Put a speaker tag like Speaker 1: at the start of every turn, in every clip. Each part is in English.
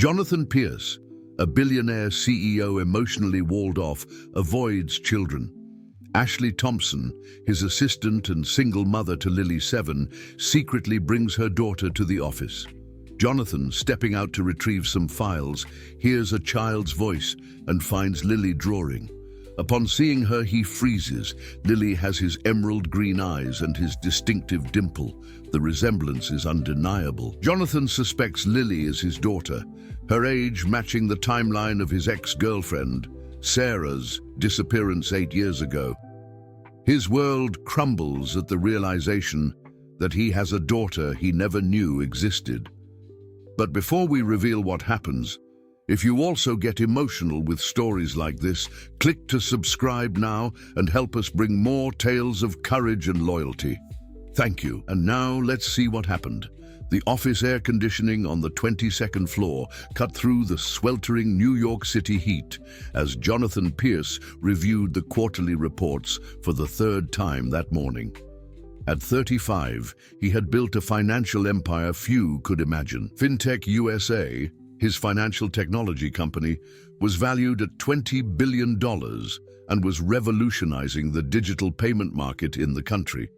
Speaker 1: Jonathan Pierce, a billionaire CEO emotionally walled off, avoids children. Ashley Thompson, his assistant and single mother to Lily 7, secretly brings her daughter to the office. Jonathan, stepping out to retrieve some files, hears a child's voice and finds Lily drawing. Upon seeing her, he freezes. Lily has his emerald green eyes and his distinctive dimple. The resemblance is undeniable. Jonathan suspects Lily is his daughter, her age matching the timeline of his ex-girlfriend, Sarah's disappearance 8 years ago. His world crumbles at the realization that he has a daughter he never knew existed. But before we reveal what happens, if you also get emotional with stories like this, click to subscribe now and help us bring more tales of courage and loyalty. Thank you. And now let's see what happened. The office air conditioning on the 22nd floor cut through the sweltering New York City heat as Jonathan Pierce reviewed the quarterly reports for the third time that morning. At 35, he had built a financial empire few could imagine. FinTech USA, his financial technology company, was valued at $20 billion and was revolutionizing the digital payment market in the country.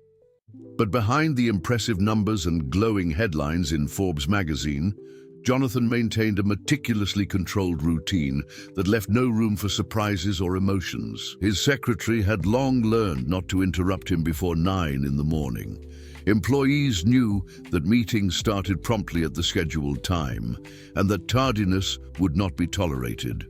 Speaker 1: But behind the impressive numbers and glowing headlines in Forbes magazine, Jonathan maintained a meticulously controlled routine that left no room for surprises or emotions. His secretary had long learned not to interrupt him before 9 in the morning. Employees knew that meetings started promptly at the scheduled time, and that tardiness would not be tolerated.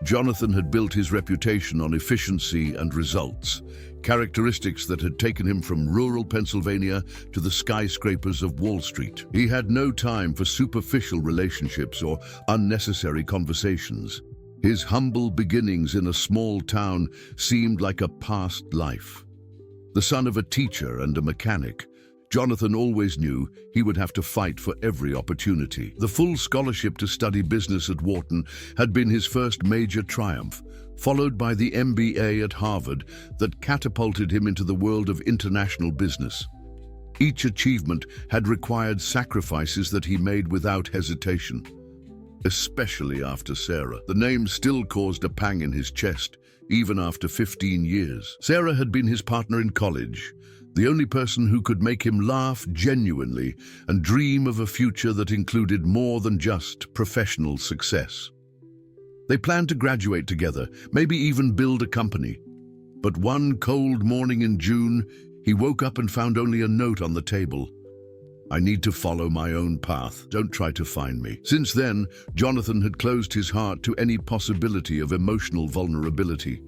Speaker 1: Jonathan had built his reputation on efficiency and results, characteristics that had taken him from rural Pennsylvania to the skyscrapers of Wall Street. He had no time for superficial relationships or unnecessary conversations. His humble beginnings in a small town seemed like a past life. The son of a teacher and a mechanic, Jonathan always knew he would have to fight for every opportunity. The full scholarship to study business at Wharton had been his first major triumph, followed by the MBA at Harvard that catapulted him into the world of international business. Each achievement had required sacrifices that he made without hesitation, especially after Sarah. The name still caused a pang in his chest, even after 15 years. Sarah had been his partner in college, the only person who could make him laugh genuinely and dream of a future that included more than just professional success. They planned to graduate together, maybe even build a company. But one cold morning in June, he woke up and found only a note on the table. "I need to follow my own path. Don't try to find me." Since then, Jonathan had closed his heart to any possibility of emotional vulnerability.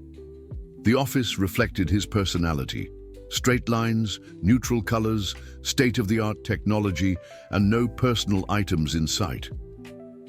Speaker 1: The office reflected his personality. Straight lines, neutral colors, state-of-the-art technology, and no personal items in sight.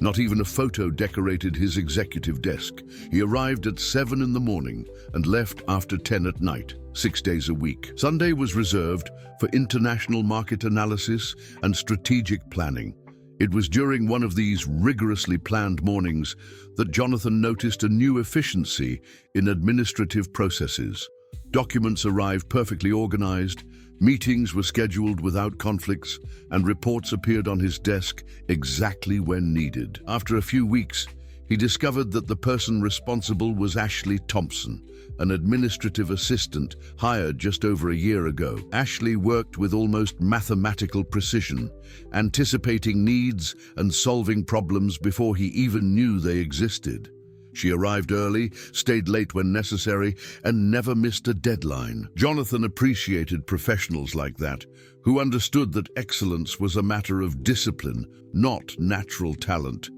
Speaker 1: Not even a photo decorated his executive desk. He arrived at 7 in the morning and left after 10 at night, 6 days a week. Sunday was reserved for international market analysis and strategic planning. It was during one of these rigorously planned mornings that Jonathan noticed a new efficiency in administrative processes. Documents arrived perfectly organized, meetings were scheduled without conflicts, and reports appeared on his desk exactly when needed. After a few weeks, he discovered that the person responsible was Ashley Thompson, an administrative assistant hired just over a year ago. Ashley worked with almost mathematical precision, anticipating needs and solving problems before he even knew they existed. She arrived early, stayed late when necessary, and never missed a deadline. Jonathan appreciated professionals like that, who understood that excellence was a matter of discipline, not natural talent.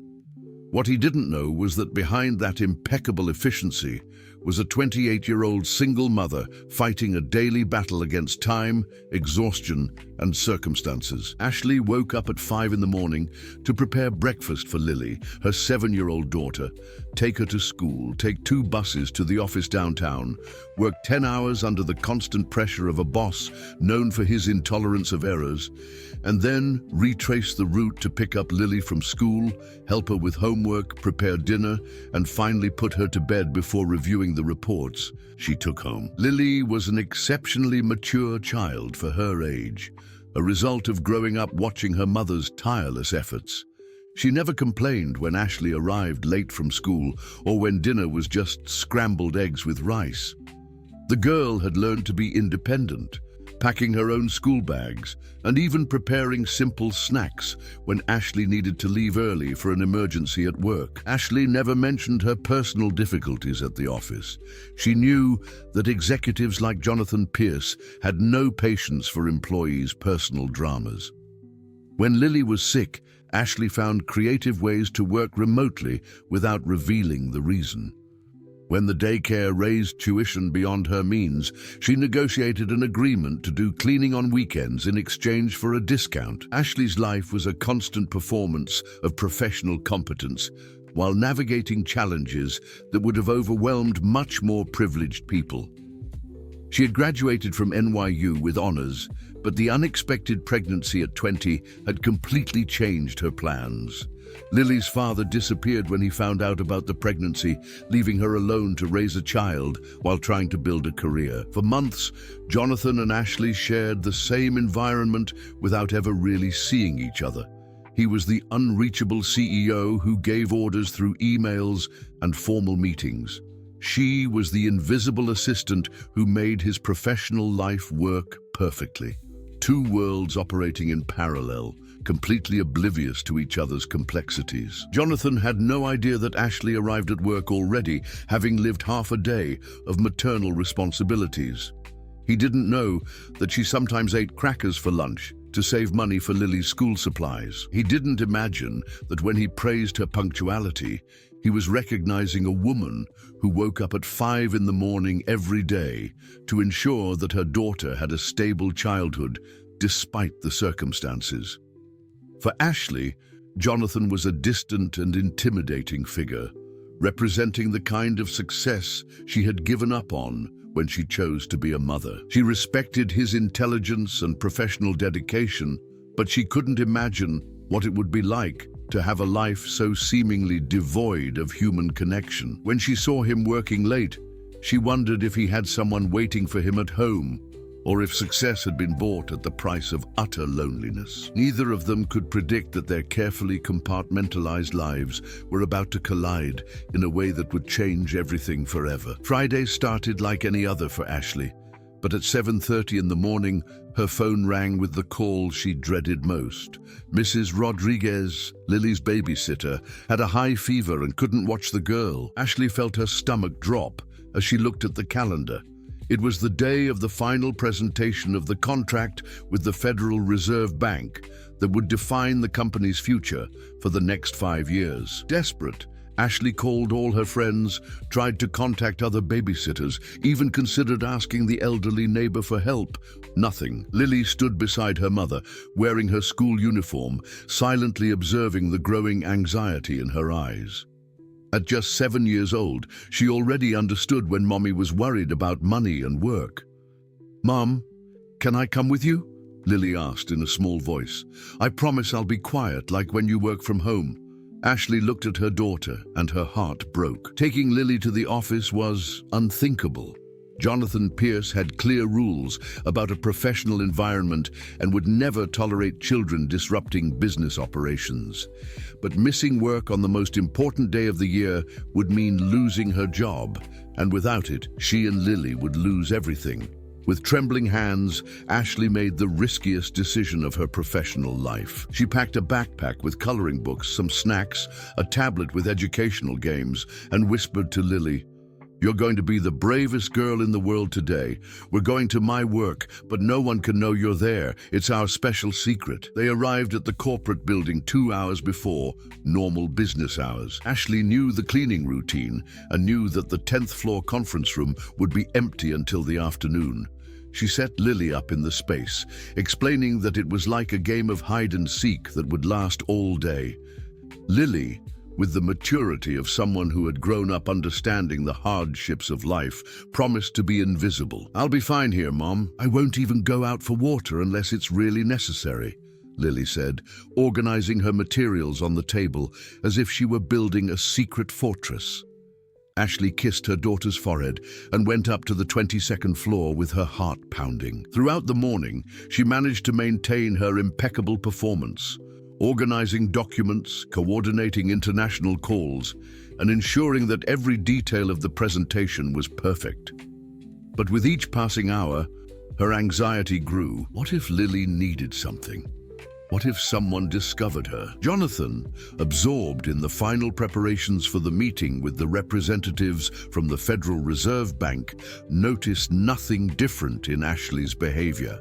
Speaker 1: What he didn't know was that behind that impeccable efficiency was a 28-year-old single mother fighting a daily battle against time, exhaustion, and circumstances. Ashley woke up at 5 in the morning to prepare breakfast for Lily, her 7-year-old daughter, take her to school, take 2 buses to the office downtown, work 10 hours under the constant pressure of a boss known for his intolerance of errors, and then retrace the route to pick up Lily from school, help her with homework, prepare dinner, and finally put her to bed before reviewing the reports she took home. Lily was an exceptionally mature child for her age, a result of growing up watching her mother's tireless efforts. She never complained when Ashley arrived late from school or when dinner was just scrambled eggs with rice. The girl had learned to be independent, packing her own school bags and even preparing simple snacks when Ashley needed to leave early for an emergency at work. Ashley never mentioned her personal difficulties at the office. She knew that executives like Jonathan Pierce had no patience for employees' personal dramas. When Lily was sick, Ashley found creative ways to work remotely without revealing the reason. When the daycare raised tuition beyond her means, she negotiated an agreement to do cleaning on weekends in exchange for a discount. Ashley's life was a constant performance of professional competence, while navigating challenges that would have overwhelmed much more privileged people. She had graduated from NYU with honors, but the unexpected pregnancy at 20 had completely changed her plans. Lily's father disappeared when he found out about the pregnancy, leaving her alone to raise a child while trying to build a career. For months, Jonathan and Ashley shared the same environment without ever really seeing each other. He was the unreachable CEO who gave orders through emails and formal meetings. She was the invisible assistant who made his professional life work perfectly. Two worlds operating in parallel, completely oblivious to each other's complexities. Jonathan had no idea that Ashley arrived at work already, having lived half a day of maternal responsibilities. He didn't know that she sometimes ate crackers for lunch to save money for Lily's school supplies. He didn't imagine that when he praised her punctuality, he was recognizing a woman who woke up at 5 in the morning every day to ensure that her daughter had a stable childhood despite the circumstances. For Ashley, Jonathan was a distant and intimidating figure, representing the kind of success she had given up on when she chose to be a mother. She respected his intelligence and professional dedication, but she couldn't imagine what it would be like to have a life so seemingly devoid of human connection. When she saw him working late, she wondered if he had someone waiting for him at home, or if success had been bought at the price of utter loneliness. Neither of them could predict that their carefully compartmentalized lives were about to collide in a way that would change everything forever. Friday started like any other for Ashley, but at 7:30 in the morning, her phone rang with the call she dreaded most. Mrs. Rodriguez, Lily's babysitter, had a high fever and couldn't watch the girl. Ashley felt her stomach drop as she looked at the calendar. It was the day of the final presentation of the contract with the Federal Reserve Bank that would define the company's future for the next 5 years. Desperate, Ashley called all her friends, tried to contact other babysitters, even considered asking the elderly neighbor for help. Nothing. Lily stood beside her mother, wearing her school uniform, silently observing the growing anxiety in her eyes. At just 7 years old, she already understood when Mommy was worried about money and work. "Mom, can I come with you?" Lily asked in a small voice. "I promise I'll be quiet, like when you work from home." Ashley looked at her daughter and her heart broke. Taking Lily to the office was unthinkable. Jonathan Pierce had clear rules about a professional environment and would never tolerate children disrupting business operations. But missing work on the most important day of the year would mean losing her job, and without it, she and Lily would lose everything. With trembling hands, Ashley made the riskiest decision of her professional life. She packed a backpack with coloring books, some snacks, a tablet with educational games, and whispered to Lily, "You're going to be the bravest girl in the world today. We're going to my work, but no one can know you're there. It's our special secret." They arrived at the corporate building 2 hours before normal business hours. Ashley knew the cleaning routine and knew that the 10th floor conference room would be empty until the afternoon. She set Lily up in the space, explaining that it was like a game of hide and seek that would last all day. Lily, with the maturity of someone who had grown up understanding the hardships of life, promised to be invisible. "I'll be fine here, Mom. I won't even go out for water unless it's really necessary," Lily said, organizing her materials on the table as if she were building a secret fortress. Ashley kissed her daughter's forehead and went up to the 22nd floor with her heart pounding. Throughout the morning, she managed to maintain her impeccable performance. organizing documents, coordinating international calls, and ensuring that every detail of the presentation was perfect. But with each passing hour, her anxiety grew. What if Lily needed something? What if someone discovered her? Jonathan, absorbed in the final preparations for the meeting with the representatives from the Federal Reserve Bank, noticed nothing different in Ashley's behavior.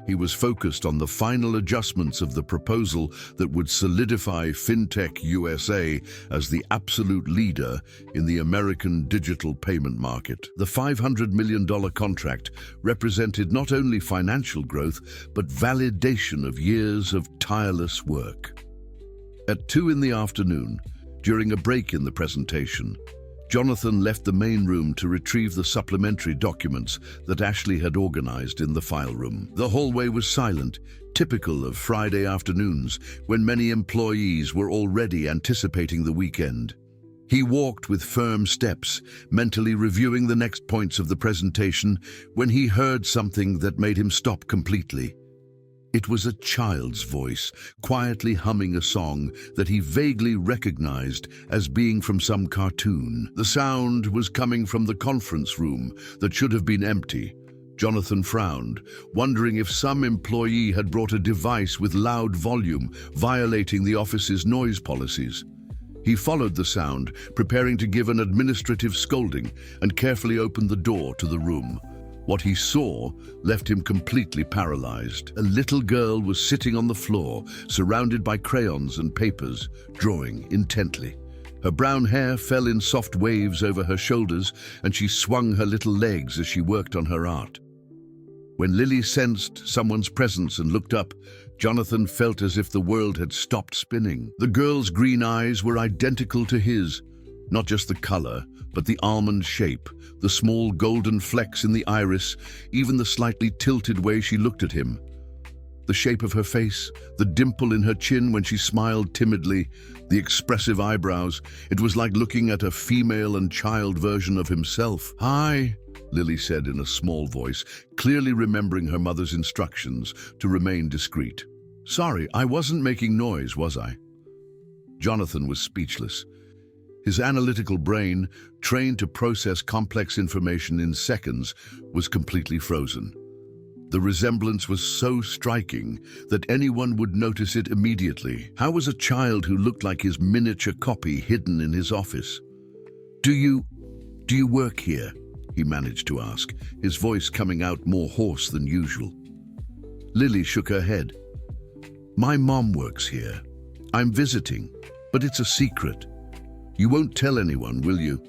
Speaker 1: He was focused on the final adjustments of the proposal that would solidify FinTech USA as the absolute leader in the American digital payment market. The $500 million contract represented not only financial growth, but validation of years of tireless work. At 2 in the afternoon, during a break in the presentation, Jonathan left the main room to retrieve the supplementary documents that Ashley had organized in the file room. The hallway was silent, typical of Friday afternoons when many employees were already anticipating the weekend. He walked with firm steps, mentally reviewing the next points of the presentation, when he heard something that made him stop completely. It was a child's voice, quietly humming a song that he vaguely recognized as being from some cartoon. The sound was coming from the conference room that should have been empty. Jonathan frowned, wondering if some employee had brought a device with loud volume, violating the office's noise policies. He followed the sound, preparing to give an administrative scolding, and carefully opened the door to the room. What he saw left him completely paralyzed. A little girl was sitting on the floor, surrounded by crayons and papers, drawing intently. Her brown hair fell in soft waves over her shoulders, and she swung her little legs as she worked on her art. When Lily sensed someone's presence and looked up, Jonathan felt as if the world had stopped spinning. The girl's green eyes were identical to his, not just the color, but the almond shape, the small golden flecks in the iris, even the slightly tilted way she looked at him. The shape of her face, the dimple in her chin when she smiled timidly, the expressive eyebrows. It was like looking at a female and child version of himself. "Hi," Lily said in a small voice, clearly remembering her mother's instructions to remain discreet. "Sorry, I wasn't making noise, was I?" Jonathan was speechless. His analytical brain, trained to process complex information in seconds, was completely frozen. The resemblance was so striking that anyone would notice it immediately. How was a child who looked like his miniature copy hidden in his office? Do you work here?" he managed to ask, his voice coming out more hoarse than usual. Lily shook her head. "My mom works here. I'm visiting, but it's a secret. You won't tell anyone, will you?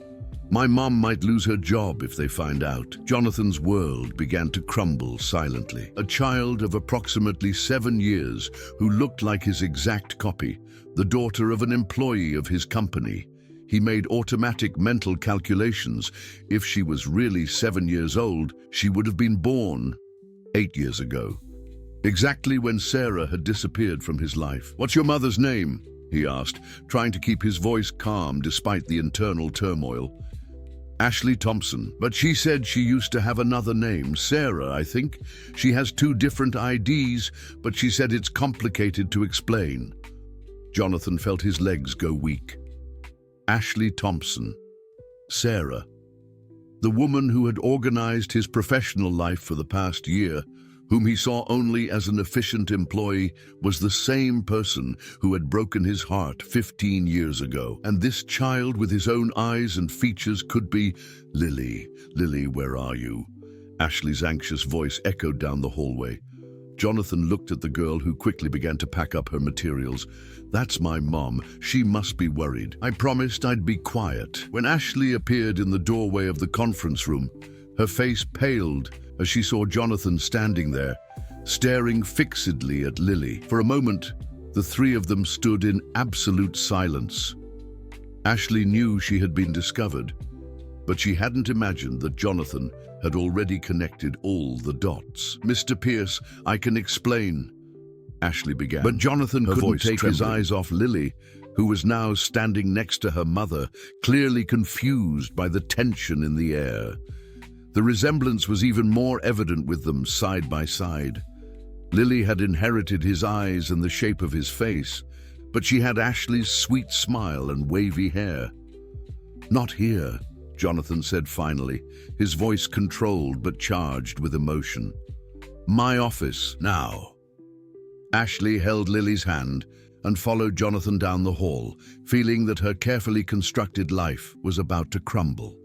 Speaker 1: My mom might lose her job if they find out." Jonathan's world began to crumble silently. A child of approximately 7 years who looked like his exact copy, the daughter of an employee of his company. He made automatic mental calculations. If she was really 7 years old, she would have been born 8 years ago, exactly when Sarah had disappeared from his life. "What's your mother's name?" he asked, trying to keep his voice calm despite the internal turmoil. "Ashley Thompson, but she said she used to have another name, Sarah, I think. She has 2 different IDs, but she said it's complicated to explain." Jonathan felt his legs go weak. Ashley Thompson. Sarah. The woman who had organized his professional life for the past year, whom he saw only as an efficient employee, was the same person who had broken his heart 15 years ago. And this child with his own eyes and features could be Lily. "Lily, where are you?" Ashley's anxious voice echoed down the hallway. Jonathan looked at the girl, who quickly began to pack up her materials. "That's my mom. She must be worried. I promised I'd be quiet." When Ashley appeared in the doorway of the conference room, her face paled as she saw Jonathan standing there, staring fixedly at Lily. For a moment, the 3 of them stood in absolute silence. Ashley knew she had been discovered, but she hadn't imagined that Jonathan had already connected all the dots. "Mr. Pierce, I can explain," Ashley began. But Jonathan couldn't take his eyes off Lily, who was now standing next to her mother, clearly confused by the tension in the air. The resemblance was even more evident with them side by side. Lily had inherited his eyes and the shape of his face, but she had Ashley's sweet smile and wavy hair. "Not here," Jonathan said finally, his voice controlled but charged with emotion. "My office, now." Ashley held Lily's hand and followed Jonathan down the hall, feeling that her carefully constructed life was about to crumble.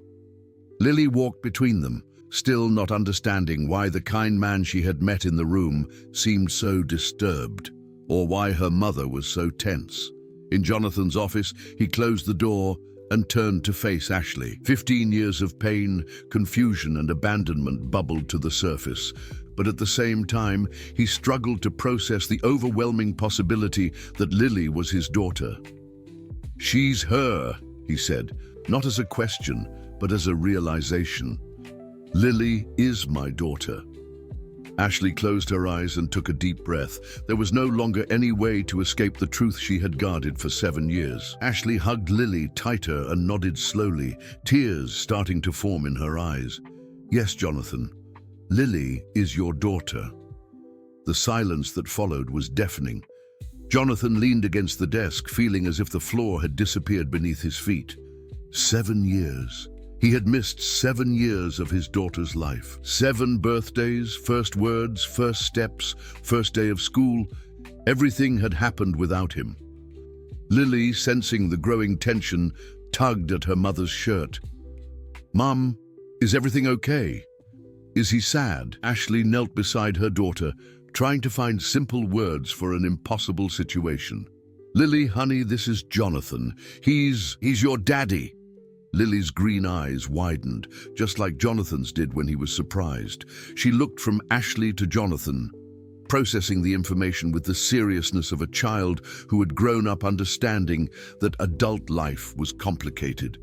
Speaker 1: Lily walked between them, still not understanding why the kind man she had met in the room seemed so disturbed, or why her mother was so tense. In Jonathan's office, he closed the door and turned to face Ashley. 15 years of pain, confusion, and abandonment bubbled to the surface, but at the same time, he struggled to process the overwhelming possibility that Lily was his daughter. "She's her," he said, not as a question, but as a realization. "Lily is my daughter." Ashley closed her eyes and took a deep breath. There was no longer any way to escape the truth she had guarded for 7 years. Ashley hugged Lily tighter and nodded slowly, tears starting to form in her eyes. "Yes, Jonathan, Lily is your daughter." The silence that followed was deafening. Jonathan leaned against the desk, feeling as if the floor had disappeared beneath his feet. 7 years. He had missed 7 years of his daughter's life. 7 birthdays, first words, first steps, first day of school. Everything had happened without him. Lily, sensing the growing tension, tugged at her mother's shirt. "Mom, is everything okay? Is he sad?" Ashley knelt beside her daughter, trying to find simple words for an impossible situation. "Lily, honey, this is Jonathan. He's your daddy." Lily's green eyes widened, just like Jonathan's did when he was surprised. She looked from Ashley to Jonathan, processing the information with the seriousness of a child who had grown up understanding that adult life was complicated.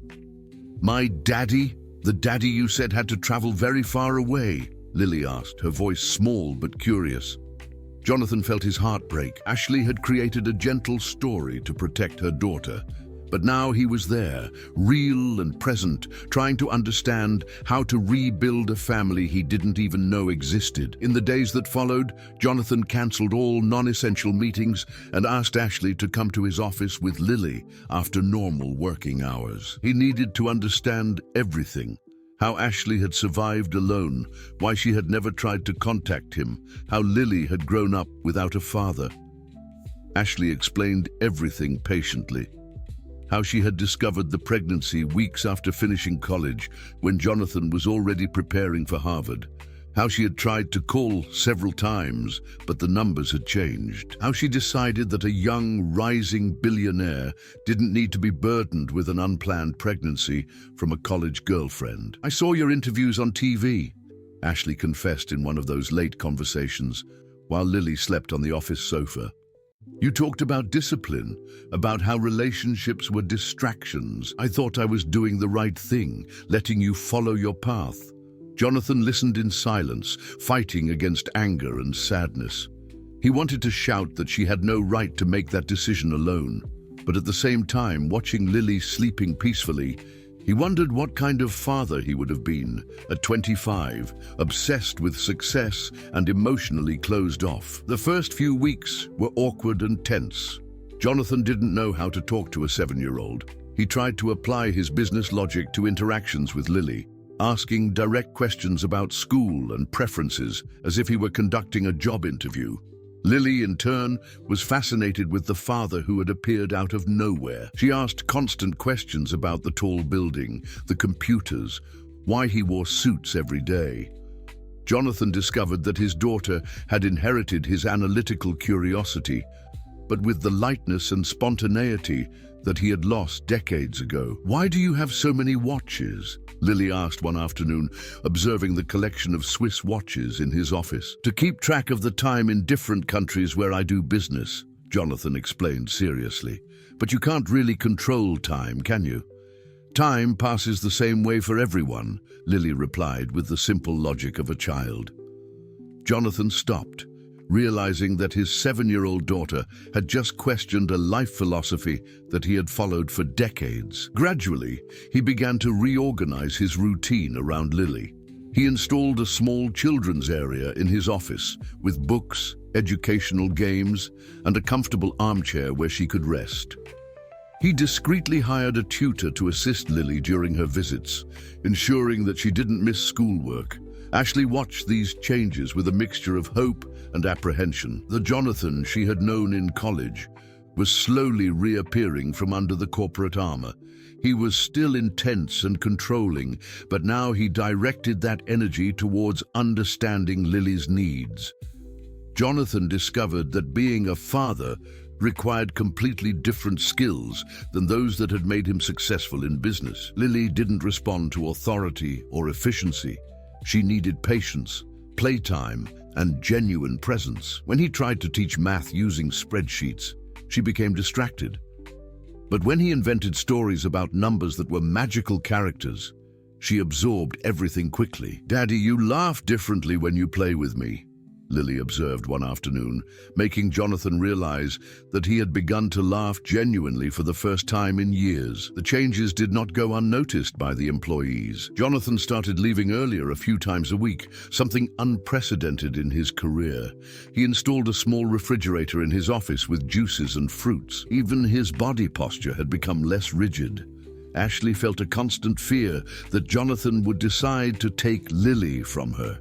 Speaker 1: "My daddy? The daddy you said had to travel very far away?" Lily asked, her voice small but curious. Jonathan felt his heart break. Ashley had created a gentle story to protect her daughter, but now he was there, real and present, trying to understand how to rebuild a family he didn't even know existed. In the days that followed, Jonathan cancelled all non-essential meetings and asked Ashley to come to his office with Lily after normal working hours. He needed to understand everything: how Ashley had survived alone, why she had never tried to contact him, how Lily had grown up without a father. Ashley explained everything patiently. How she had discovered the pregnancy weeks after finishing college, when Jonathan was already preparing for Harvard. How she had tried to call several times, but the numbers had changed. How she decided that a young, rising billionaire didn't need to be burdened with an unplanned pregnancy from a college girlfriend. "I saw your interviews on TV," Ashley confessed in one of those late conversations, while Lily slept on the office sofa. "You talked about discipline, about how relationships were distractions. I thought I was doing the right thing, letting you follow your path." Jonathan listened in silence, fighting against anger and sadness. He wanted to shout that she had no right to make that decision alone, but at the same time, watching Lily sleeping peacefully, he wondered what kind of father he would have been at 25, obsessed with success and emotionally closed off. The first few weeks were awkward and tense. Jonathan didn't know how to talk to a 7-year-old. He tried to apply his business logic to interactions with Lily, asking direct questions about school and preferences as if he were conducting a job interview. Lily, in turn, was fascinated with the father who had appeared out of nowhere. She asked constant questions about the tall building, the computers, why he wore suits every day. Jonathan discovered that his daughter had inherited his analytical curiosity, but with the lightness and spontaneity that he had lost decades ago. "Why do you have so many watches?" Lily asked one afternoon, observing the collection of Swiss watches in his office. "To keep track of the time in different countries where I do business," Jonathan explained seriously. "But you can't really control time, can you?" "Time passes the same way for everyone," Lily replied with the simple logic of a child. Jonathan stopped, realizing that his 7-year-old daughter had just questioned a life philosophy that he had followed for decades. Gradually, he began to reorganize his routine around Lily. He installed a small children's area in his office with books, educational games, and a comfortable armchair where she could rest. He discreetly hired a tutor to assist Lily during her visits, ensuring that she didn't miss schoolwork. Ashley watched these changes with a mixture of hope and apprehension. The Jonathan she had known in college was slowly reappearing from under the corporate armor. He was still intense and controlling, but now he directed that energy towards understanding Lily's needs. Jonathan discovered that being a father required completely different skills than those that had made him successful in business. Lily didn't respond to authority or efficiency. She needed patience, playtime, and genuine presence. When he tried to teach math using spreadsheets, she became distracted. But when he invented stories about numbers that were magical characters, she absorbed everything quickly. "Daddy, you laugh differently when you play with me," Lily observed one afternoon, making Jonathan realize that he had begun to laugh genuinely for the first time in years. The changes did not go unnoticed by the employees. Jonathan started leaving earlier a few times a week, something unprecedented in his career. He installed a small refrigerator in his office with juices and fruits. Even his body posture had become less rigid. Ashley felt a constant fear that Jonathan would decide to take Lily from her.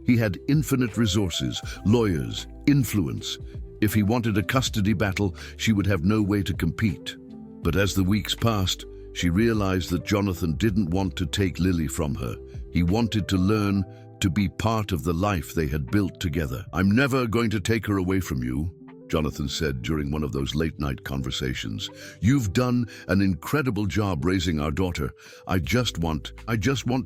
Speaker 1: He had infinite resources, lawyers, influence. If he wanted a custody battle, she would have no way to compete. But as the weeks passed, she realized that Jonathan didn't want to take Lily from her. He wanted to learn to be part of the life they had built together. "I'm never going to take her away from you," Jonathan said during one of those late-night conversations. "You've done an incredible job raising our daughter. I just want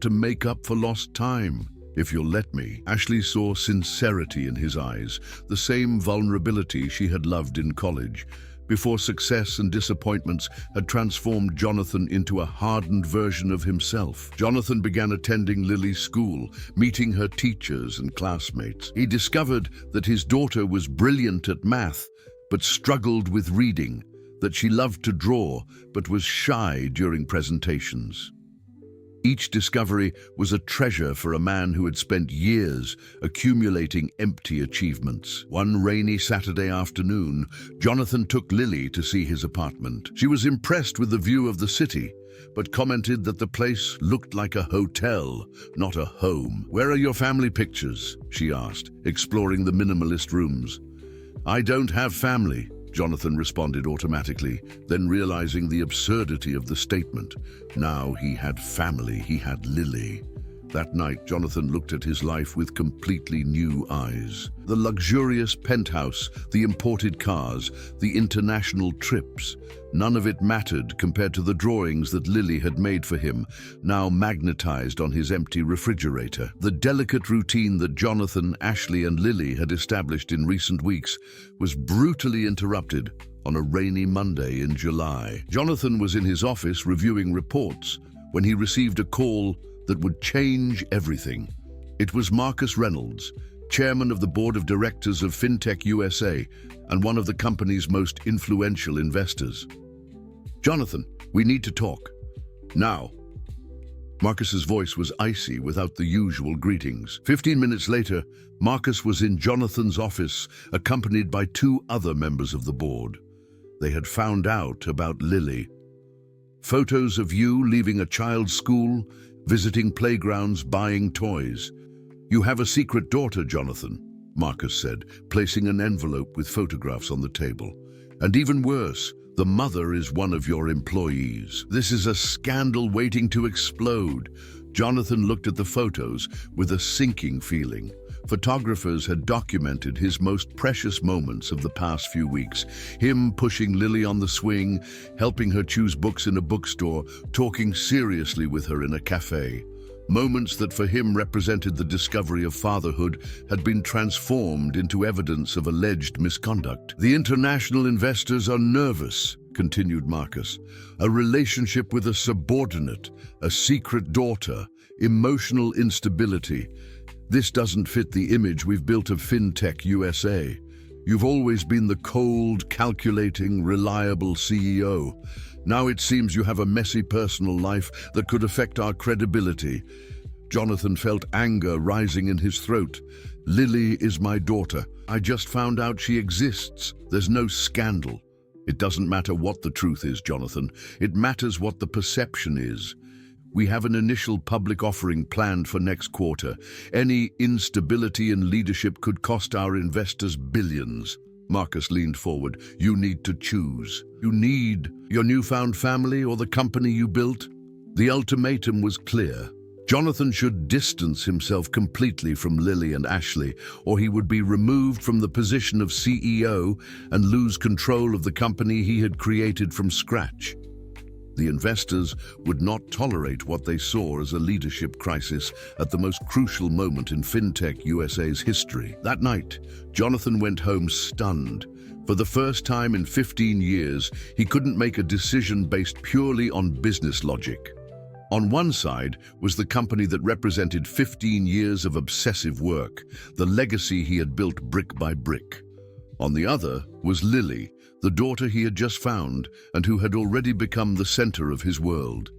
Speaker 1: to make up for lost time. If you'll let me." Ashley saw sincerity in his eyes, the same vulnerability she had loved in college, before success and disappointments had transformed Jonathan into a hardened version of himself. Jonathan began attending Lily's school, meeting her teachers and classmates. He discovered that his daughter was brilliant at math, but struggled with reading, that she loved to draw, but was shy during presentations. Each discovery was a treasure for a man who had spent years accumulating empty achievements. One rainy Saturday afternoon, Jonathan took Lily to see his apartment. She was impressed with the view of the city, but commented that the place looked like a hotel, not a home. "Where are your family pictures?" she asked, exploring the minimalist rooms. "I don't have family," Jonathan responded automatically, then realizing the absurdity of the statement. Now he had family, he had Lily. That night, Jonathan looked at his life with completely new eyes. The luxurious penthouse, the imported cars, the international trips, none of it mattered compared to the drawings that Lily had made for him, now magnetized on his empty refrigerator. The delicate routine that Jonathan, Ashley, and Lily had established in recent weeks was brutally interrupted on a rainy Monday in July. Jonathan was in his office reviewing reports when he received a call that would change everything. It was Marcus Reynolds, chairman of the board of directors of FinTech USA and one of the company's most influential investors. "Jonathan, we need to talk. Now." Marcus's voice was icy without the usual greetings. 15 minutes later, Marcus was in Jonathan's office, accompanied by two other members of the board. They had found out about Lily. "Photos of you leaving a child's school, visiting playgrounds, buying toys. You have a secret daughter, Jonathan," Marcus said, placing an envelope with photographs on the table. "And even worse, the mother is one of your employees. This is a scandal waiting to explode." Jonathan looked at the photos with a sinking feeling. Photographers had documented his most precious moments of the past few weeks. Him pushing Lily on the swing, helping her choose books in a bookstore, talking seriously with her in a cafe. Moments that for him represented the discovery of fatherhood had been transformed into evidence of alleged misconduct. "The international investors are nervous," continued Marcus. "A relationship with a subordinate, a secret daughter, emotional instability. This doesn't fit the image we've built of FinTech USA. You've always been the cold, calculating, reliable CEO. Now it seems you have a messy personal life that could affect our credibility." Jonathan felt anger rising in his throat. Lily is my daughter. I just found out she exists. There's no scandal. It doesn't matter what the truth is, Jonathan. It matters what the perception is. We have an initial public offering planned for next quarter. Any instability in leadership could cost our investors billions. Marcus leaned forward. You need to choose. You need your newfound family or the company you built? The ultimatum was clear. Jonathan should distance himself completely from Lily and Ashley, or he would be removed from the position of CEO and lose control of the company he had created from scratch. The investors would not tolerate what they saw as a leadership crisis at the most crucial moment in FinTech USA's history. That night, Jonathan went home stunned. For the first time in 15 years, he couldn't make a decision based purely on business logic. On one side was the company that represented 15 years of obsessive work, the legacy he had built brick by brick. On the other was Lily, the daughter he had just found and who had already become the center of his world.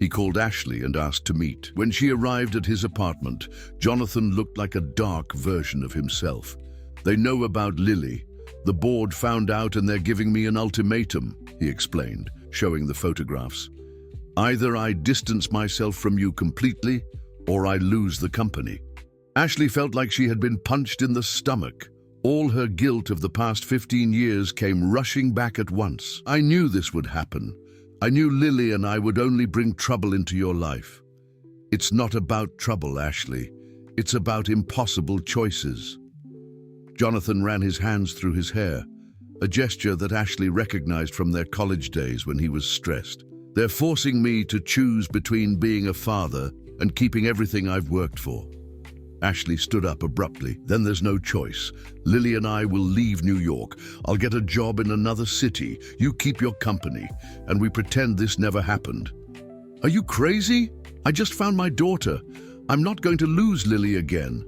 Speaker 1: He called Ashley and asked to meet. When she arrived at his apartment, Jonathan looked like a dark version of himself. They know about Lily. The board found out and they're giving me an ultimatum, he explained, showing the photographs. Either I distance myself from you completely, or I lose the company. Ashley felt like she had been punched in the stomach. All her guilt of the past 15 years came rushing back at once. I knew this would happen. I knew Lily and I would only bring trouble into your life. It's not about trouble, Ashley. It's about impossible choices. Jonathan ran his hands through his hair, a gesture that Ashley recognized from their college days when he was stressed. They're forcing me to choose between being a father and keeping everything I've worked for. Ashley stood up abruptly. Then there's no choice. Lily and I will leave New York. I'll get a job in another city. You keep your company, and we pretend this never happened. Are you crazy? I just found my daughter. I'm not going to lose Lily again.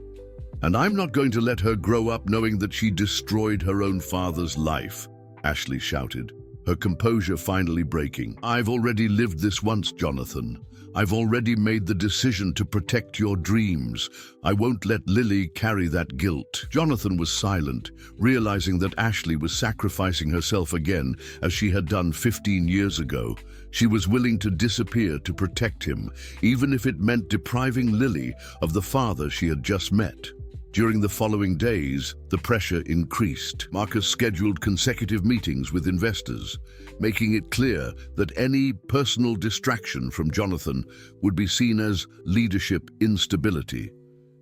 Speaker 1: And I'm not going to let her grow up knowing that she destroyed her own father's life, Ashley shouted, her composure finally breaking. I've already lived this once, Jonathan. I've already made the decision to protect your dreams. I won't let Lily carry that guilt. Jonathan was silent, realizing that Ashley was sacrificing herself again as she had done 15 years ago. She was willing to disappear to protect him, even if it meant depriving Lily of the father she had just met. During the following days, the pressure increased. Marcus scheduled consecutive meetings with investors, making it clear that any personal distraction from Jonathan would be seen as leadership instability.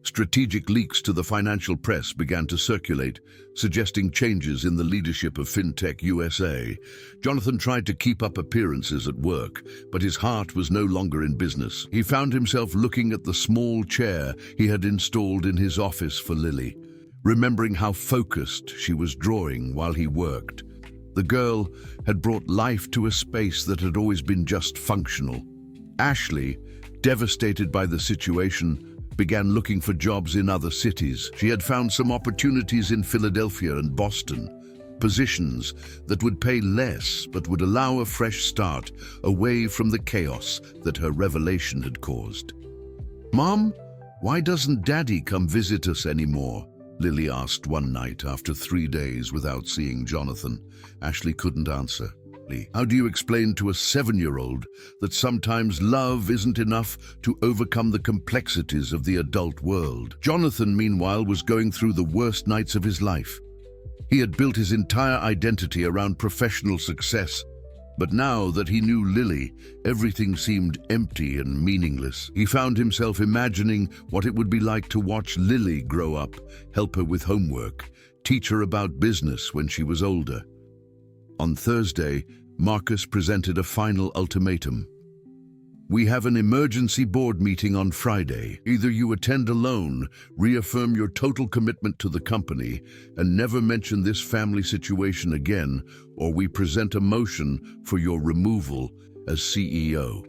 Speaker 1: Strategic leaks to the financial press began to circulate, suggesting changes in the leadership of FinTech USA. Jonathan tried to keep up appearances at work, but his heart was no longer in business. He found himself looking at the small chair he had installed in his office for Lily, remembering how focused she was drawing while he worked. The girl had brought life to a space that had always been just functional. Ashley, devastated by the situation, began looking for jobs in other cities. She had found some opportunities in Philadelphia and Boston, positions that would pay less but would allow a fresh start away from the chaos that her revelation had caused. Mom, why doesn't Daddy come visit us anymore? Lily asked one night after 3 days without seeing Jonathan. Ashley couldn't answer. How do you explain to a 7-year-old that sometimes love isn't enough to overcome the complexities of the adult world? Jonathan, meanwhile, was going through the worst nights of his life. He had built his entire identity around professional success, but now that he knew Lily, everything seemed empty and meaningless. He found himself imagining what it would be like to watch Lily grow up, help her with homework, teach her about business when she was older. On Thursday, Marcus presented a final ultimatum. We have an emergency board meeting on Friday. Either you attend alone, reaffirm your total commitment to the company, and never mention this family situation again, or we present a motion for your removal as CEO.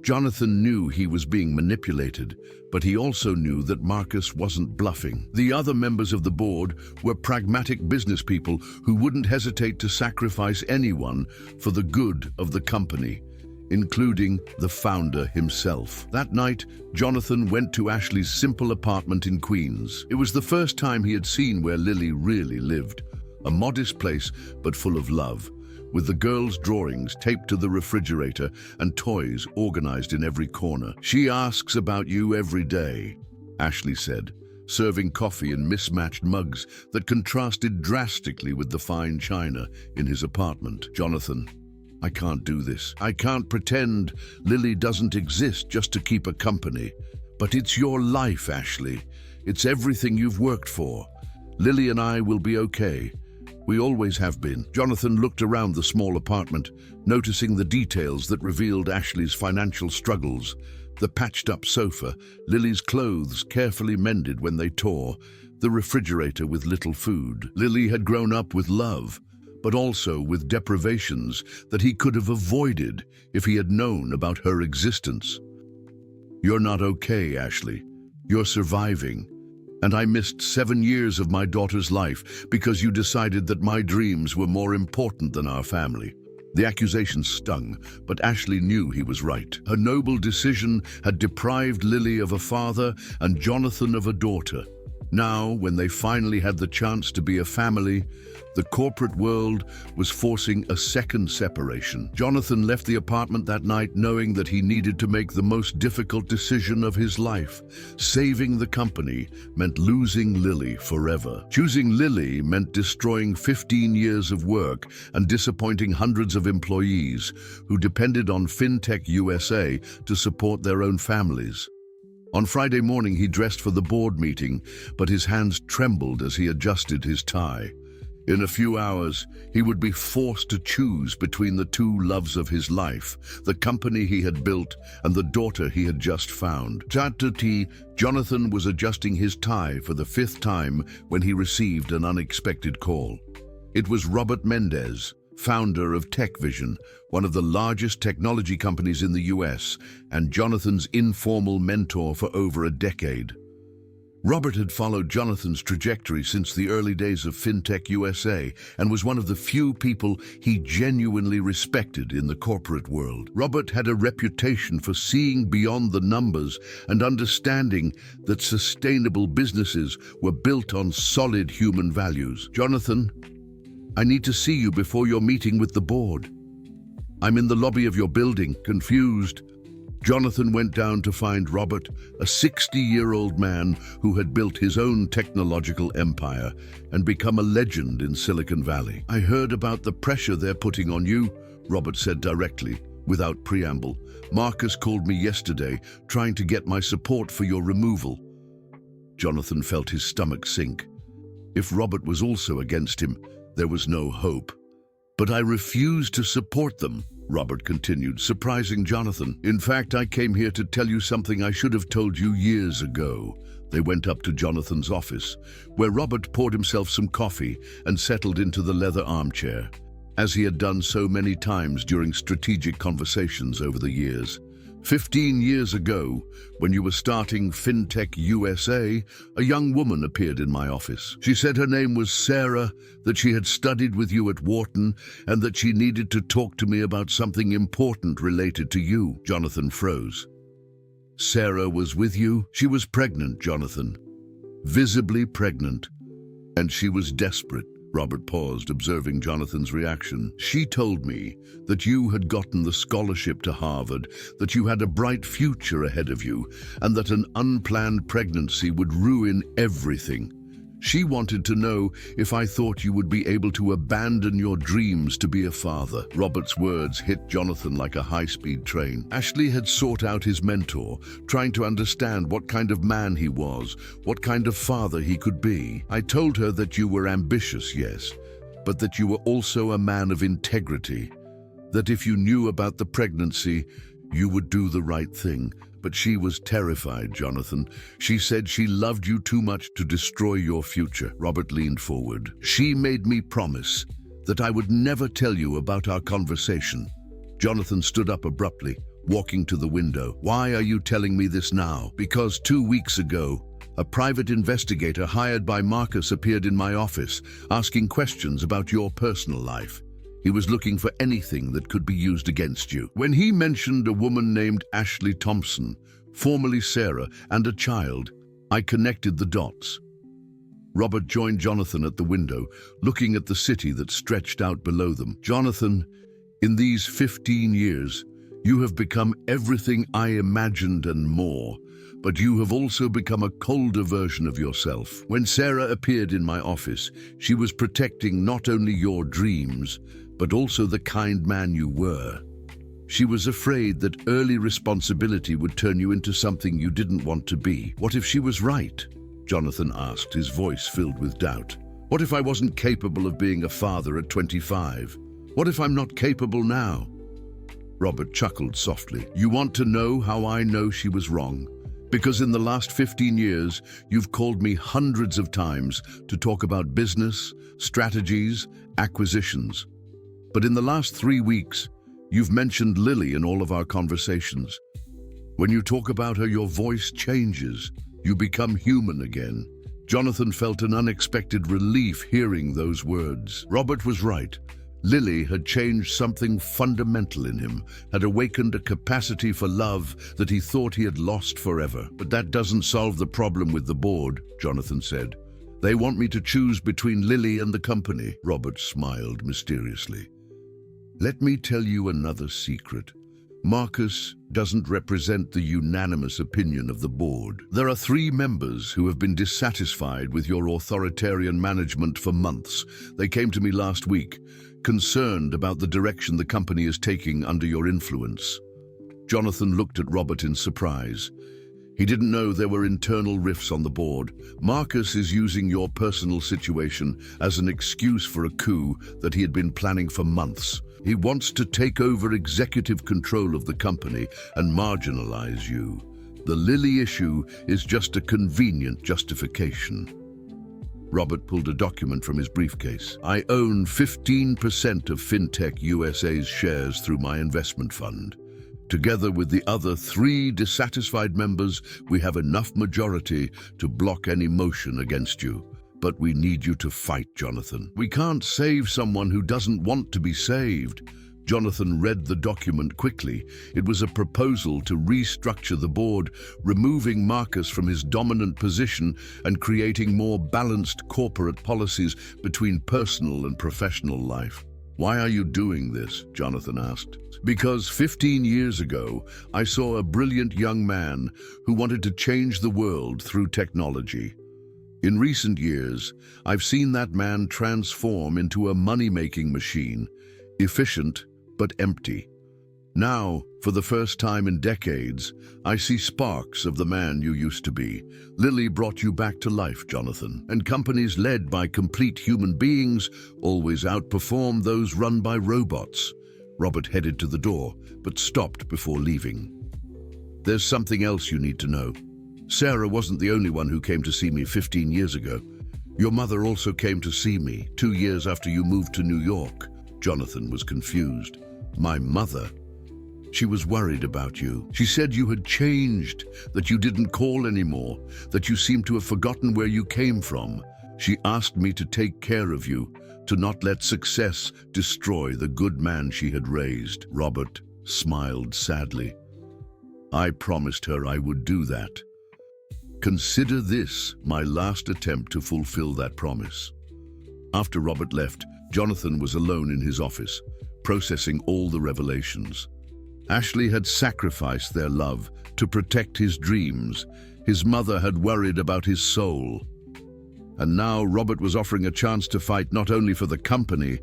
Speaker 1: Jonathan knew he was being manipulated, but he also knew that Marcus wasn't bluffing. The other members of the board were pragmatic business people who wouldn't hesitate to sacrifice anyone for the good of the company. including the founder himself. That night, Jonathan went to Ashley's simple apartment in Queens. It was the first time he had seen where Lily really lived, a modest place but full of love, with the girl's drawings taped to the refrigerator and toys organized in every corner. "She asks about you every day," Ashley said, serving coffee in mismatched mugs that contrasted drastically with the fine china in his apartment. "Jonathan, I can't do this. I can't pretend Lily doesn't exist just to keep her company. But it's your life, Ashley. It's everything you've worked for. Lily and I will be okay. We always have been." Jonathan looked around the small apartment, noticing the details that revealed Ashley's financial struggles. The patched-up sofa, Lily's clothes carefully mended when they tore, the refrigerator with little food. Lily had grown up with love, but also with deprivations that he could have avoided if he had known about her existence. "You're not okay, Ashley. You're surviving. And I missed 7 years of my daughter's life because you decided that my dreams were more important than our family." The accusation stung, but Ashley knew he was right. Her noble decision had deprived Lily of a father and Jonathan of a daughter. Now, when they finally had the chance to be a family, the corporate world was forcing a second separation. Jonathan left the apartment that night knowing that he needed to make the most difficult decision of his life. Saving the company meant losing Lily forever. Choosing Lily meant destroying 15 years of work and disappointing hundreds of employees who depended on FinTech USA to support their own families. On Friday morning, he dressed for the board meeting, but his hands trembled as he adjusted his tie. In a few hours, he would be forced to choose between the two loves of his life, the company he had built and the daughter he had just found. Jonathan was adjusting his tie for the 5th time when he received an unexpected call. It was Robert Mendez, founder of TechVision, one of the largest technology companies in the US, and Jonathan's informal mentor for over a decade. Robert had followed Jonathan's trajectory since the early days of FinTech USA and was one of the few people he genuinely respected in the corporate world. Robert had a reputation for seeing beyond the numbers and understanding that sustainable businesses were built on solid human values. "Jonathan, I need to see you before your meeting with the board. I'm in the lobby of your building." Confused, Jonathan went down to find Robert, a 60-year-old man who had built his own technological empire and become a legend in Silicon Valley. "I heard about the pressure they're putting on you," Robert said directly, without preamble. "Marcus called me yesterday, trying to get my support for your removal." Jonathan felt his stomach sink. If Robert was also against him, there was no hope. "But I refuse to support them," Robert continued, surprising Jonathan. "In fact, I came here to tell you something I should have told you years ago." They went up to Jonathan's office, where Robert poured himself some coffee and settled into the leather armchair, as he had done so many times during strategic conversations over the years. 15 years ago, when you were starting FinTech USA, a young woman appeared in my office. She said her name was Sarah, that she had studied with you at Wharton, and that she needed to talk to me about something important related to you." Jonathan froze. "Sarah was with you?" "She was pregnant, Jonathan. Visibly pregnant. And she was desperate." Robert paused, observing Jonathan's reaction. "She told me that you had gotten the scholarship to Harvard, that you had a bright future ahead of you, and that an unplanned pregnancy would ruin everything. She wanted to know if I thought you would be able to abandon your dreams to be a father." Robert's words hit Jonathan like a high-speed train. Ashley had sought out his mentor, trying to understand what kind of man he was, what kind of father he could be. "I told her that you were ambitious, yes, but that you were also a man of integrity, that if you knew about the pregnancy, you would do the right thing." But she was terrified, Jonathan. "She said she loved you too much to destroy your future." Robert leaned forward. "She made me promise that I would never tell you about our conversation." Jonathan stood up abruptly, walking to the window. "Why are you telling me this now?" "Because 2 weeks ago, a private investigator hired by Marcus appeared in my office, asking questions about your personal life. He was looking for anything that could be used against you. When he mentioned a woman named Ashley Thompson, formerly Sarah, and a child, I connected the dots. Robert joined Jonathan at the window, looking at the city that stretched out below them. Jonathan, in these 15 years, you have become everything I imagined and more, but you have also become a colder version of yourself. When Sarah appeared in my office, she was protecting not only your dreams, but also the kind man you were. She was afraid that early responsibility would turn you into something you didn't want to be. What if she was right? Jonathan asked, his voice filled with doubt. What if I wasn't capable of being a father at 25? What if I'm not capable now? Robert chuckled softly. You want to know how I know she was wrong? Because in the last 15 years, you've called me hundreds of times to talk about business, strategies, acquisitions. But in the last 3 weeks, you've mentioned Lily in all of our conversations. When you talk about her, your voice changes. You become human again. Jonathan felt an unexpected relief hearing those words. Robert was right. Lily had changed something fundamental in him, had awakened a capacity for love that he thought he had lost forever. But that doesn't solve the problem with the board, Jonathan said. They want me to choose between Lily and the company. Robert smiled mysteriously. Let me tell you another secret. Marcus doesn't represent the unanimous opinion of the board. There are 3 members who have been dissatisfied with your authoritarian management for months. They came to me last week, concerned about the direction the company is taking under your influence. Jonathan looked at Robert in surprise. He didn't know there were internal rifts on the board. Marcus is using your personal situation as an excuse for a coup that he had been planning for months. He wants to take over executive control of the company and marginalize you. The Lily issue is just a convenient justification. Robert pulled a document from his briefcase. I own 15% of FinTech USA's shares through my investment fund. Together with the other 3 dissatisfied members, we have enough majority to block any motion against you. But we need you to fight, Jonathan. We can't save someone who doesn't want to be saved. Jonathan read the document quickly. It was a proposal to restructure the board, removing Marcus from his dominant position and creating more balanced corporate policies between personal and professional life. Why are you doing this? Jonathan asked. Because 15 years ago, I saw a brilliant young man who wanted to change the world through technology. In recent years, I've seen that man transform into a money-making machine, efficient but empty. Now, for the first time in decades, I see sparks of the man you used to be. Lily brought you back to life, Jonathan, and companies led by complete human beings always outperform those run by robots. Robert headed to the door, but stopped before leaving. There's something else you need to know. Sarah wasn't the only one who came to see me 15 years ago. Your mother also came to see me 2 years after you moved to New York. Jonathan was confused. My mother? She was worried about you. She said you had changed, that you didn't call anymore, that you seemed to have forgotten where you came from. She asked me to take care of you, to not let success destroy the good man she had raised. Robert smiled sadly. I promised her I would do that. Consider this my last attempt to fulfill that promise. After Robert left, Jonathan was alone in his office, processing all the revelations. Ashley had sacrificed their love to protect his dreams. His mother had worried about his soul. And now Robert was offering a chance to fight not only for the company,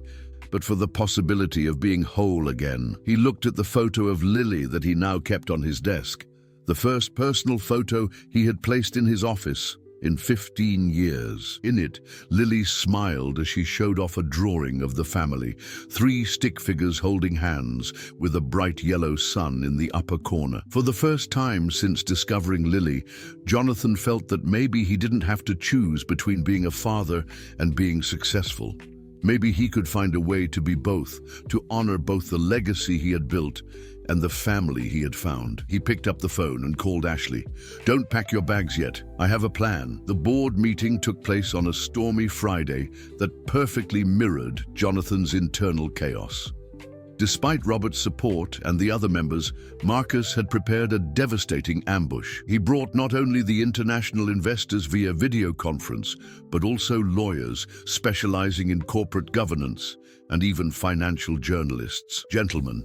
Speaker 1: but for the possibility of being whole again. He looked at the photo of Lily that he now kept on his desk, the first personal photo he had placed in his office in 15 years. In it, Lily smiled as she showed off a drawing of the family, 3 stick figures holding hands with a bright yellow sun in the upper corner. For the first time since discovering Lily, Jonathan felt that maybe he didn't have to choose between being a father and being successful. Maybe he could find a way to be both, to honor both the legacy he had built and the family he had found. He picked up the phone and called Ashley. "Don't pack your bags yet. I have a plan." The board meeting took place on a stormy Friday that perfectly mirrored Jonathan's internal chaos. Despite Robert's support and the other members, Marcus had prepared a devastating ambush. He brought not only the international investors via video conference, but also lawyers specializing in corporate governance and even financial journalists. "Gentlemen,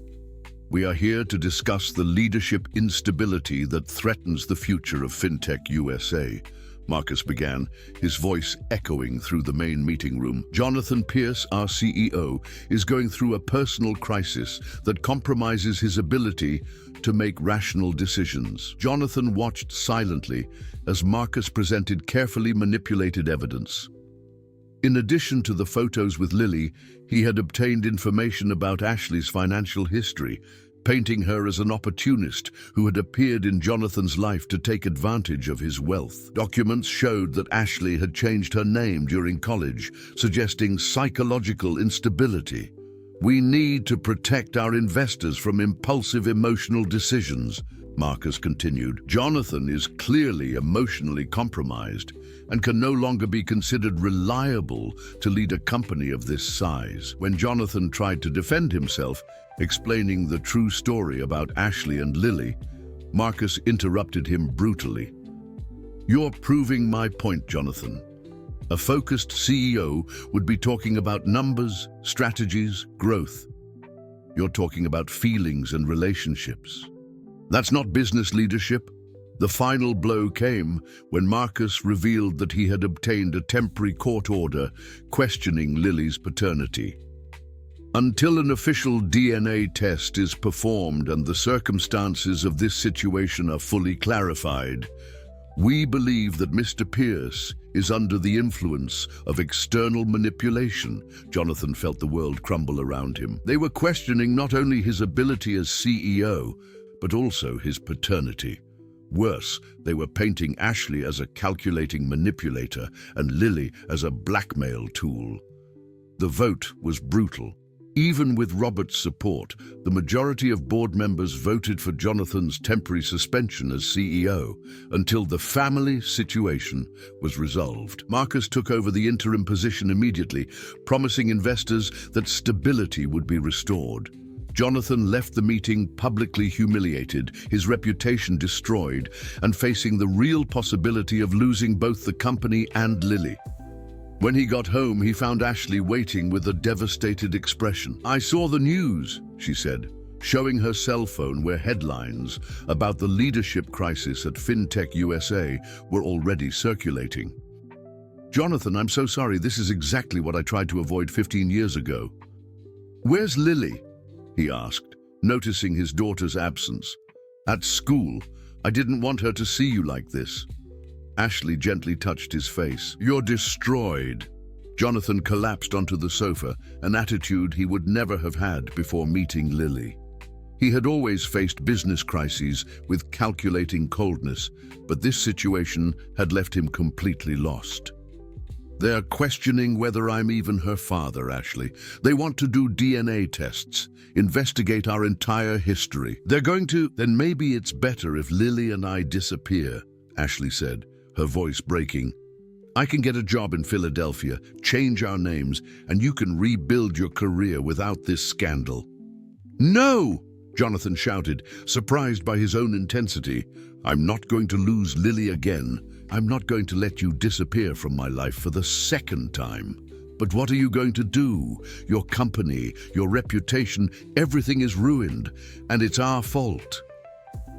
Speaker 1: we are here to discuss the leadership instability that threatens the future of FinTech USA," Marcus began, his voice echoing through the main meeting room. "Jonathan Pierce, our CEO, is going through a personal crisis that compromises his ability to make rational decisions." Jonathan watched silently as Marcus presented carefully manipulated evidence. In addition to the photos with Lily, he had obtained information about Ashley's financial history, painting her as an opportunist who had appeared in Jonathan's life to take advantage of his wealth. Documents showed that Ashley had changed her name during college, suggesting psychological instability. "We need to protect our investors from impulsive emotional decisions," Marcus continued. "Jonathan is clearly emotionally compromised and can no longer be considered reliable to lead a company of this size." When Jonathan tried to defend himself, explaining the true story about Ashley and Lily, Marcus interrupted him brutally. "You're proving my point, Jonathan. A focused CEO would be talking about numbers, strategies, growth. You're talking about feelings and relationships. That's not business leadership." The final blow came when Marcus revealed that he had obtained a temporary court order questioning Lily's paternity. "Until an official DNA test is performed and the circumstances of this situation are fully clarified, we believe that Mr. Pierce is under the influence of external manipulation." Jonathan felt the world crumble around him. They were questioning not only his ability as CEO, but also his paternity. Worse, they were painting Ashley as a calculating manipulator and Lily as a blackmail tool. The vote was brutal. Even with Robert's support, the majority of board members voted for Jonathan's temporary suspension as CEO until the family situation was resolved. Marcus took over the interim position immediately, promising investors that stability would be restored. Jonathan left the meeting publicly humiliated, his reputation destroyed, and facing the real possibility of losing both the company and Lily. When he got home, he found Ashley waiting with a devastated expression. "I saw the news," she said, showing her cell phone where headlines about the leadership crisis at FinTech USA were already circulating. "Jonathan, I'm so sorry. This is exactly what I tried to avoid 15 years ago." "Where's Lily?" he asked, noticing his daughter's absence. "At school. I didn't want her to see you like this." Ashley gently touched his face. "You're destroyed." Jonathan collapsed onto the sofa, an attitude he would never have had before meeting Lily. He had always faced business crises with calculating coldness, but this situation had left him completely lost. "They're questioning whether I'm even her father, Ashley. They want to do DNA tests, investigate our entire history. They're going to..." "Then maybe it's better if Lily and I disappear," Ashley said, her voice breaking. "I can get a job in Philadelphia, change our names, and you can rebuild your career without this scandal." "No!" Jonathan shouted, surprised by his own intensity. "I'm not going to lose Lily again. I'm not going to let you disappear from my life for the second time." "But what are you going to do? Your company, your reputation, everything is ruined, and it's our fault."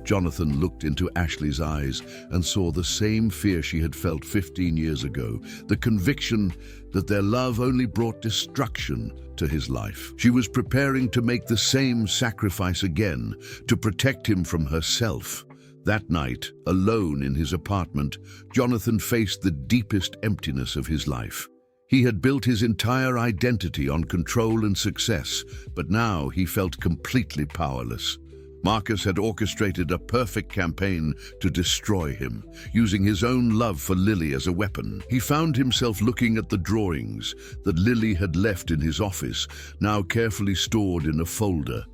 Speaker 1: Jonathan looked into Ashley's eyes and saw the same fear she had felt 15 years ago, the conviction that their love only brought destruction to his life. She was preparing to make the same sacrifice again, to protect him from herself. That night, alone in his apartment, Jonathan faced the deepest emptiness of his life. He had built his entire identity on control and success, but now he felt completely powerless. Marcus had orchestrated a perfect campaign to destroy him, using his own love for Lily as a weapon. He found himself looking at the drawings that Lily had left in his office, now carefully stored in a folder.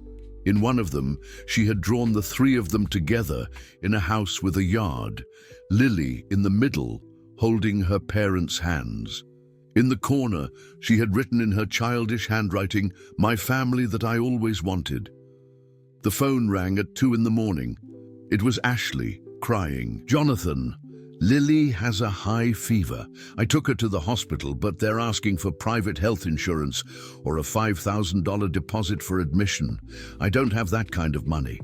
Speaker 1: In one of them, she had drawn the three of them together in a house with a yard, Lily in the middle, holding her parents' hands. In the corner, she had written in her childish handwriting, "My family that I always wanted." The phone rang at 2 in the morning. It was Ashley, crying. "Jonathan, Lily has a high fever. I took her to the hospital, but they're asking for private health insurance or a $5,000 deposit for admission. I don't have that kind of money."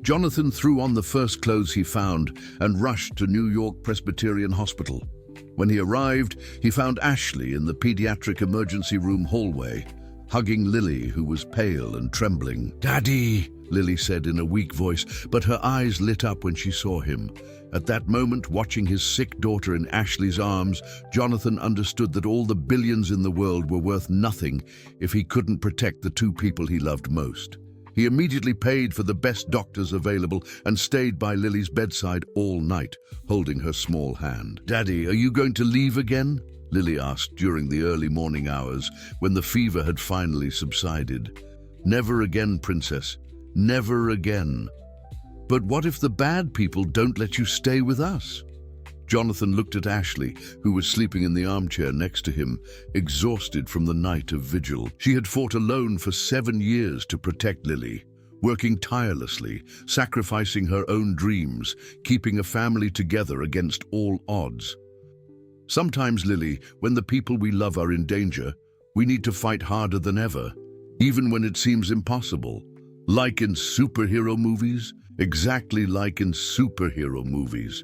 Speaker 1: Jonathan threw on the first clothes he found and rushed to New York Presbyterian Hospital. When he arrived, he found Ashley in the pediatric emergency room hallway, hugging Lily, who was pale and trembling. "Daddy," Lily said in a weak voice, but her eyes lit up when she saw him. At that moment, watching his sick daughter in Ashley's arms, Jonathan understood that all the billions in the world were worth nothing if he couldn't protect the two people he loved most. He immediately paid for the best doctors available and stayed by Lily's bedside all night, holding her small hand. "Daddy, are you going to leave again?" Lily asked during the early morning hours when the fever had finally subsided. "Never again, princess. Never again." "But what if the bad people don't let you stay with us?" Jonathan looked at Ashley, who was sleeping in the armchair next to him, exhausted from the night of vigil. She had fought alone for 7 years to protect Lily, working tirelessly, sacrificing her own dreams, keeping a family together against all odds. Sometimes, Lily, when the people we love are in danger, we need to fight harder than ever, even when it seems impossible. Like in superhero movies, exactly like in superhero movies.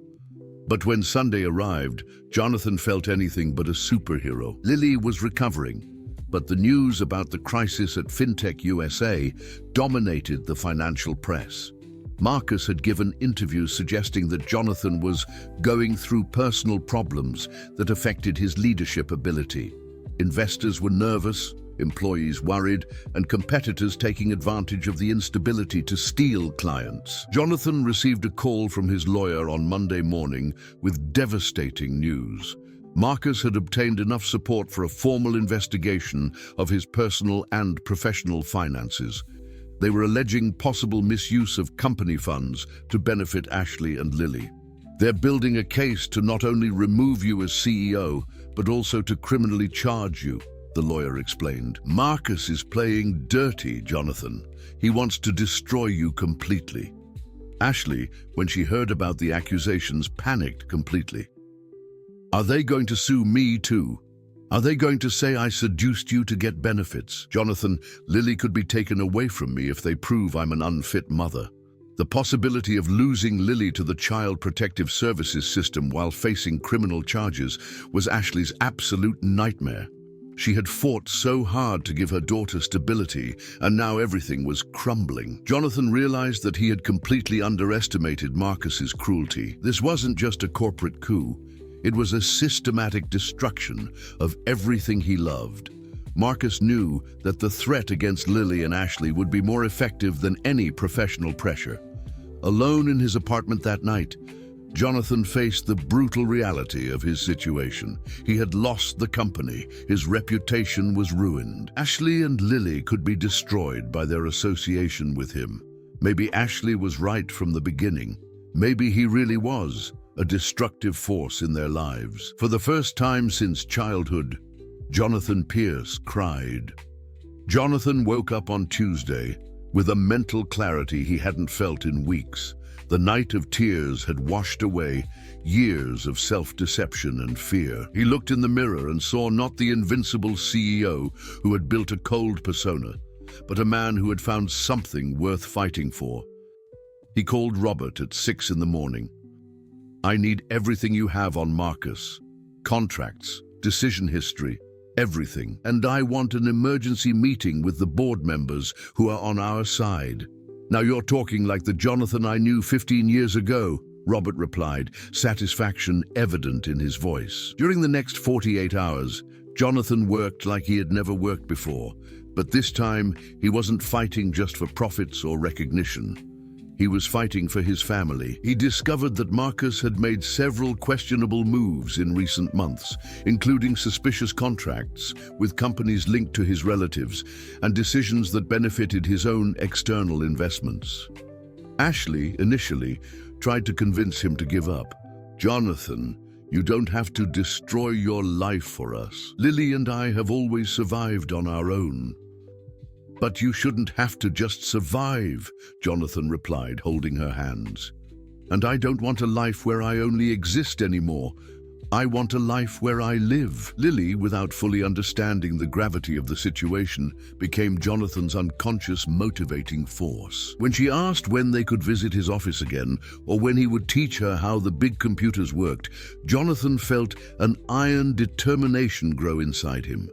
Speaker 1: But when Sunday arrived, Jonathan felt anything but a superhero. Lily was recovering, but the news about the crisis at FinTech USA dominated the financial press. Marcus had given interviews suggesting that Jonathan was going through personal problems that affected his leadership ability. Investors were nervous, employees worried, and competitors taking advantage of the instability to steal clients. Jonathan received a call from his lawyer on Monday morning with devastating news. Marcus had obtained enough support for a formal investigation of his personal and professional finances. They were alleging possible misuse of company funds to benefit Ashley and Lily. "They're building a case to not only remove you as CEO, but also to criminally charge you," the lawyer explained. "Marcus is playing dirty, Jonathan. He wants to destroy you completely." Ashley, when she heard about the accusations, panicked completely. "Are they going to sue me too? Are they going to say I seduced you to get benefits? Jonathan, Lily could be taken away from me if they prove I'm an unfit mother." The possibility of losing Lily to the Child Protective Services system while facing criminal charges was Ashley's absolute nightmare. She had fought so hard to give her daughter stability, and now everything was crumbling. Jonathan realized that he had completely underestimated Marcus's cruelty. This wasn't just a corporate coup. It was a systematic destruction of everything he loved. Marcus knew that the threat against Lily and Ashley would be more effective than any professional pressure. Alone in his apartment that night, Jonathan faced the brutal reality of his situation. He had lost the company. His reputation was ruined. Ashley and Lily could be destroyed by their association with him. Maybe Ashley was right from the beginning. Maybe he really was a destructive force in their lives. For the first time since childhood, Jonathan Pierce cried. Jonathan woke up on Tuesday with a mental clarity he hadn't felt in weeks. The night of tears had washed away years of self-deception and fear. He looked in the mirror and saw not the invincible CEO who had built a cold persona, but a man who had found something worth fighting for. He called Robert at 6 in the morning. "I need everything you have on Marcus. Contracts, decision history, everything. And I want an emergency meeting with the board members who are on our side." "Now you're talking like the Jonathan I knew 15 years ago," Robert replied, satisfaction evident in his voice. During the next 48 hours, Jonathan worked like he had never worked before, but this time he wasn't fighting just for profits or recognition. he was fighting for his family. He discovered that Marcus had made several questionable moves in recent months, including suspicious contracts with companies linked to his relatives and decisions that benefited his own external investments. Ashley initially tried to convince him to give up. "Jonathan, you don't have to destroy your life for us. Lily and I have always survived on our own." "But you shouldn't have to just survive," Jonathan replied, holding her hands. "And I don't want a life where I only exist anymore. I want a life where I live." Lily, without fully understanding the gravity of the situation, became Jonathan's unconscious motivating force. When she asked when they could visit his office again, or when he would teach her how the big computers worked, Jonathan felt an iron determination grow inside him.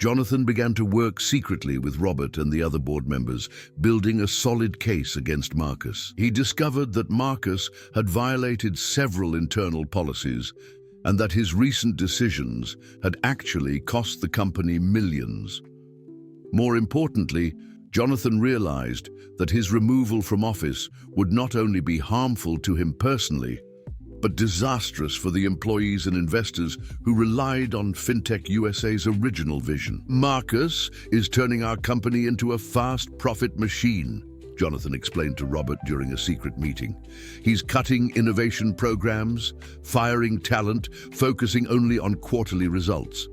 Speaker 1: Jonathan began to work secretly with Robert and the other board members, building a solid case against Marcus. He discovered that Marcus had violated several internal policies and that his recent decisions had actually cost the company millions. More importantly, Jonathan realized that his removal from office would not only be harmful to him personally, but disastrous for the employees and investors who relied on FinTech USA's original vision. "Marcus is turning our company into a fast profit machine," Jonathan explained to Robert during a secret meeting. "He's cutting innovation programs, firing talent, focusing only on quarterly results.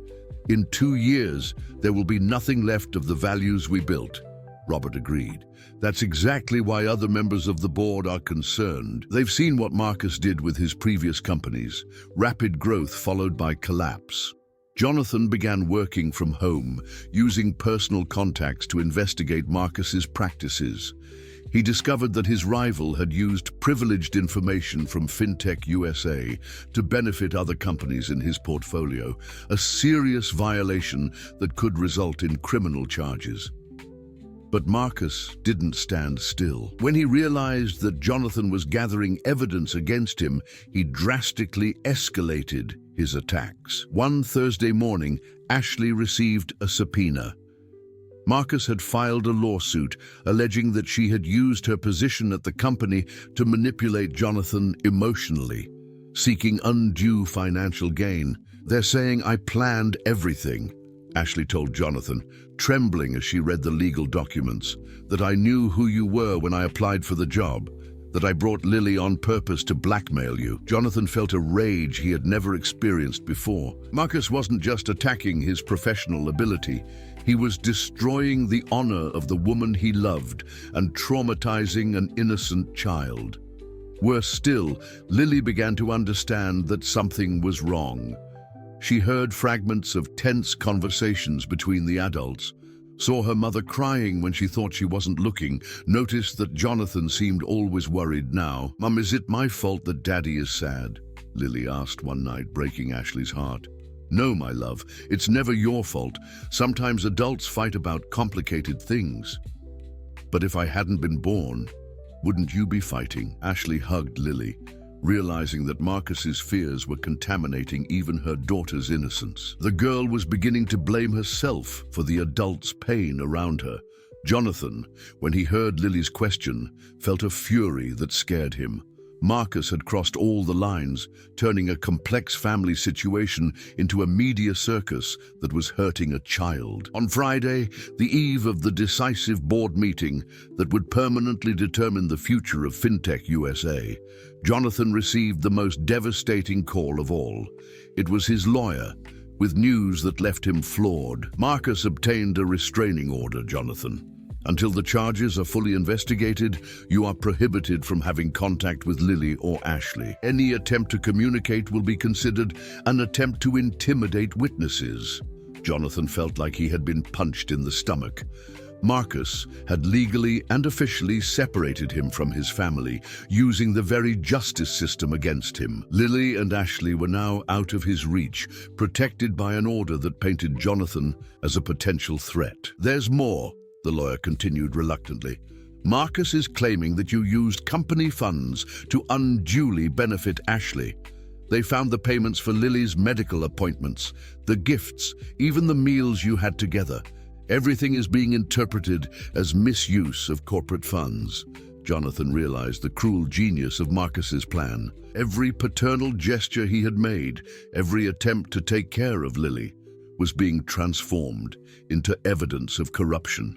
Speaker 1: In 2 years, there will be nothing left of the values we built." Robert agreed. "That's exactly why other members of the board are concerned. They've seen what Marcus did with his previous companies, rapid growth followed by collapse." Jonathan began working from home, using personal contacts to investigate Marcus's practices. He discovered that his rival had used privileged information from FinTech USA to benefit other companies in his portfolio, a serious violation that could result in criminal charges. But Marcus didn't stand still. When he realized that Jonathan was gathering evidence against him, he drastically escalated his attacks. One Thursday morning, Ashley received a subpoena. Marcus had filed a lawsuit alleging that she had used her position at the company to manipulate Jonathan emotionally, seeking undue financial gain. "They're saying I planned everything," Ashley told Jonathan, trembling as she read the legal documents, "that I knew who you were when I applied for the job, that I brought Lily on purpose to blackmail you." Jonathan felt a rage he had never experienced before. Marcus wasn't just attacking his professional ability, he was destroying the honor of the woman he loved and traumatizing an innocent child. Worse still, Lily began to understand that something was wrong. She heard fragments of tense conversations between the adults, saw her mother crying when she thought she wasn't looking, noticed that Jonathan seemed always worried now. "Mum, is it my fault that Daddy is sad?" Lily asked one night, breaking Ashley's heart. "No, my love, it's never your fault. Sometimes adults fight about complicated things. But if I hadn't been born, wouldn't you be fighting?" Ashley hugged Lily, realizing that Marcus's fears were contaminating even her daughter's innocence. The girl was beginning to blame herself for the adult's pain around her. Jonathan, when he heard Lily's question, felt a fury that scared him. Marcus had crossed all the lines, turning a complex family situation into a media circus that was hurting a child. On Friday, the eve of the decisive board meeting that would permanently determine the future of FinTech USA, Jonathan received the most devastating call of all. It was his lawyer, with news that left him floored. "Marcus obtained a restraining order, Jonathan. Until the charges are fully investigated, you are prohibited from having contact with Lily or Ashley. Any attempt to communicate will be considered an attempt to intimidate witnesses." Jonathan felt like he had been punched in the stomach. Marcus had legally and officially separated him from his family, using the very justice system against him. Lily and Ashley were now out of his reach, protected by an order that painted Jonathan as a potential threat. "There's more," the lawyer continued reluctantly. "Marcus is claiming that you used company funds to unduly benefit Ashley. They found the payments for Lily's medical appointments, the gifts, even the meals you had together. Everything is being interpreted as misuse of corporate funds." Jonathan realized the cruel genius of Marcus's plan. Every paternal gesture he had made, every attempt to take care of Lily, was being transformed into evidence of corruption.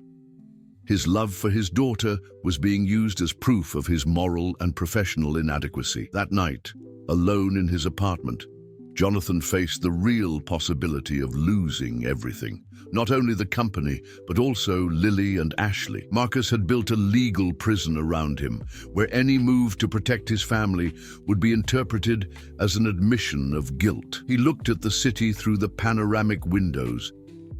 Speaker 1: His love for his daughter was being used as proof of his moral and professional inadequacy. That night, alone in his apartment, Jonathan faced the real possibility of losing everything. Not only the company, but also Lily and Ashley. Marcus had built a legal prison around him, where any move to protect his family would be interpreted as an admission of guilt. He looked at the city through the panoramic windows,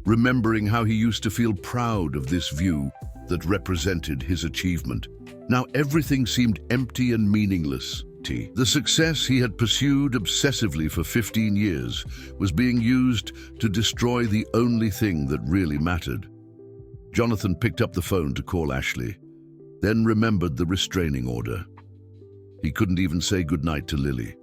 Speaker 1: remembering how he used to feel proud of this view that represented his achievement. Now everything seemed empty and meaningless. The success he had pursued obsessively for 15 years was being used to destroy the only thing that really mattered. Jonathan picked up the phone to call Ashley, then remembered the restraining order. He couldn't even say goodnight to Lily.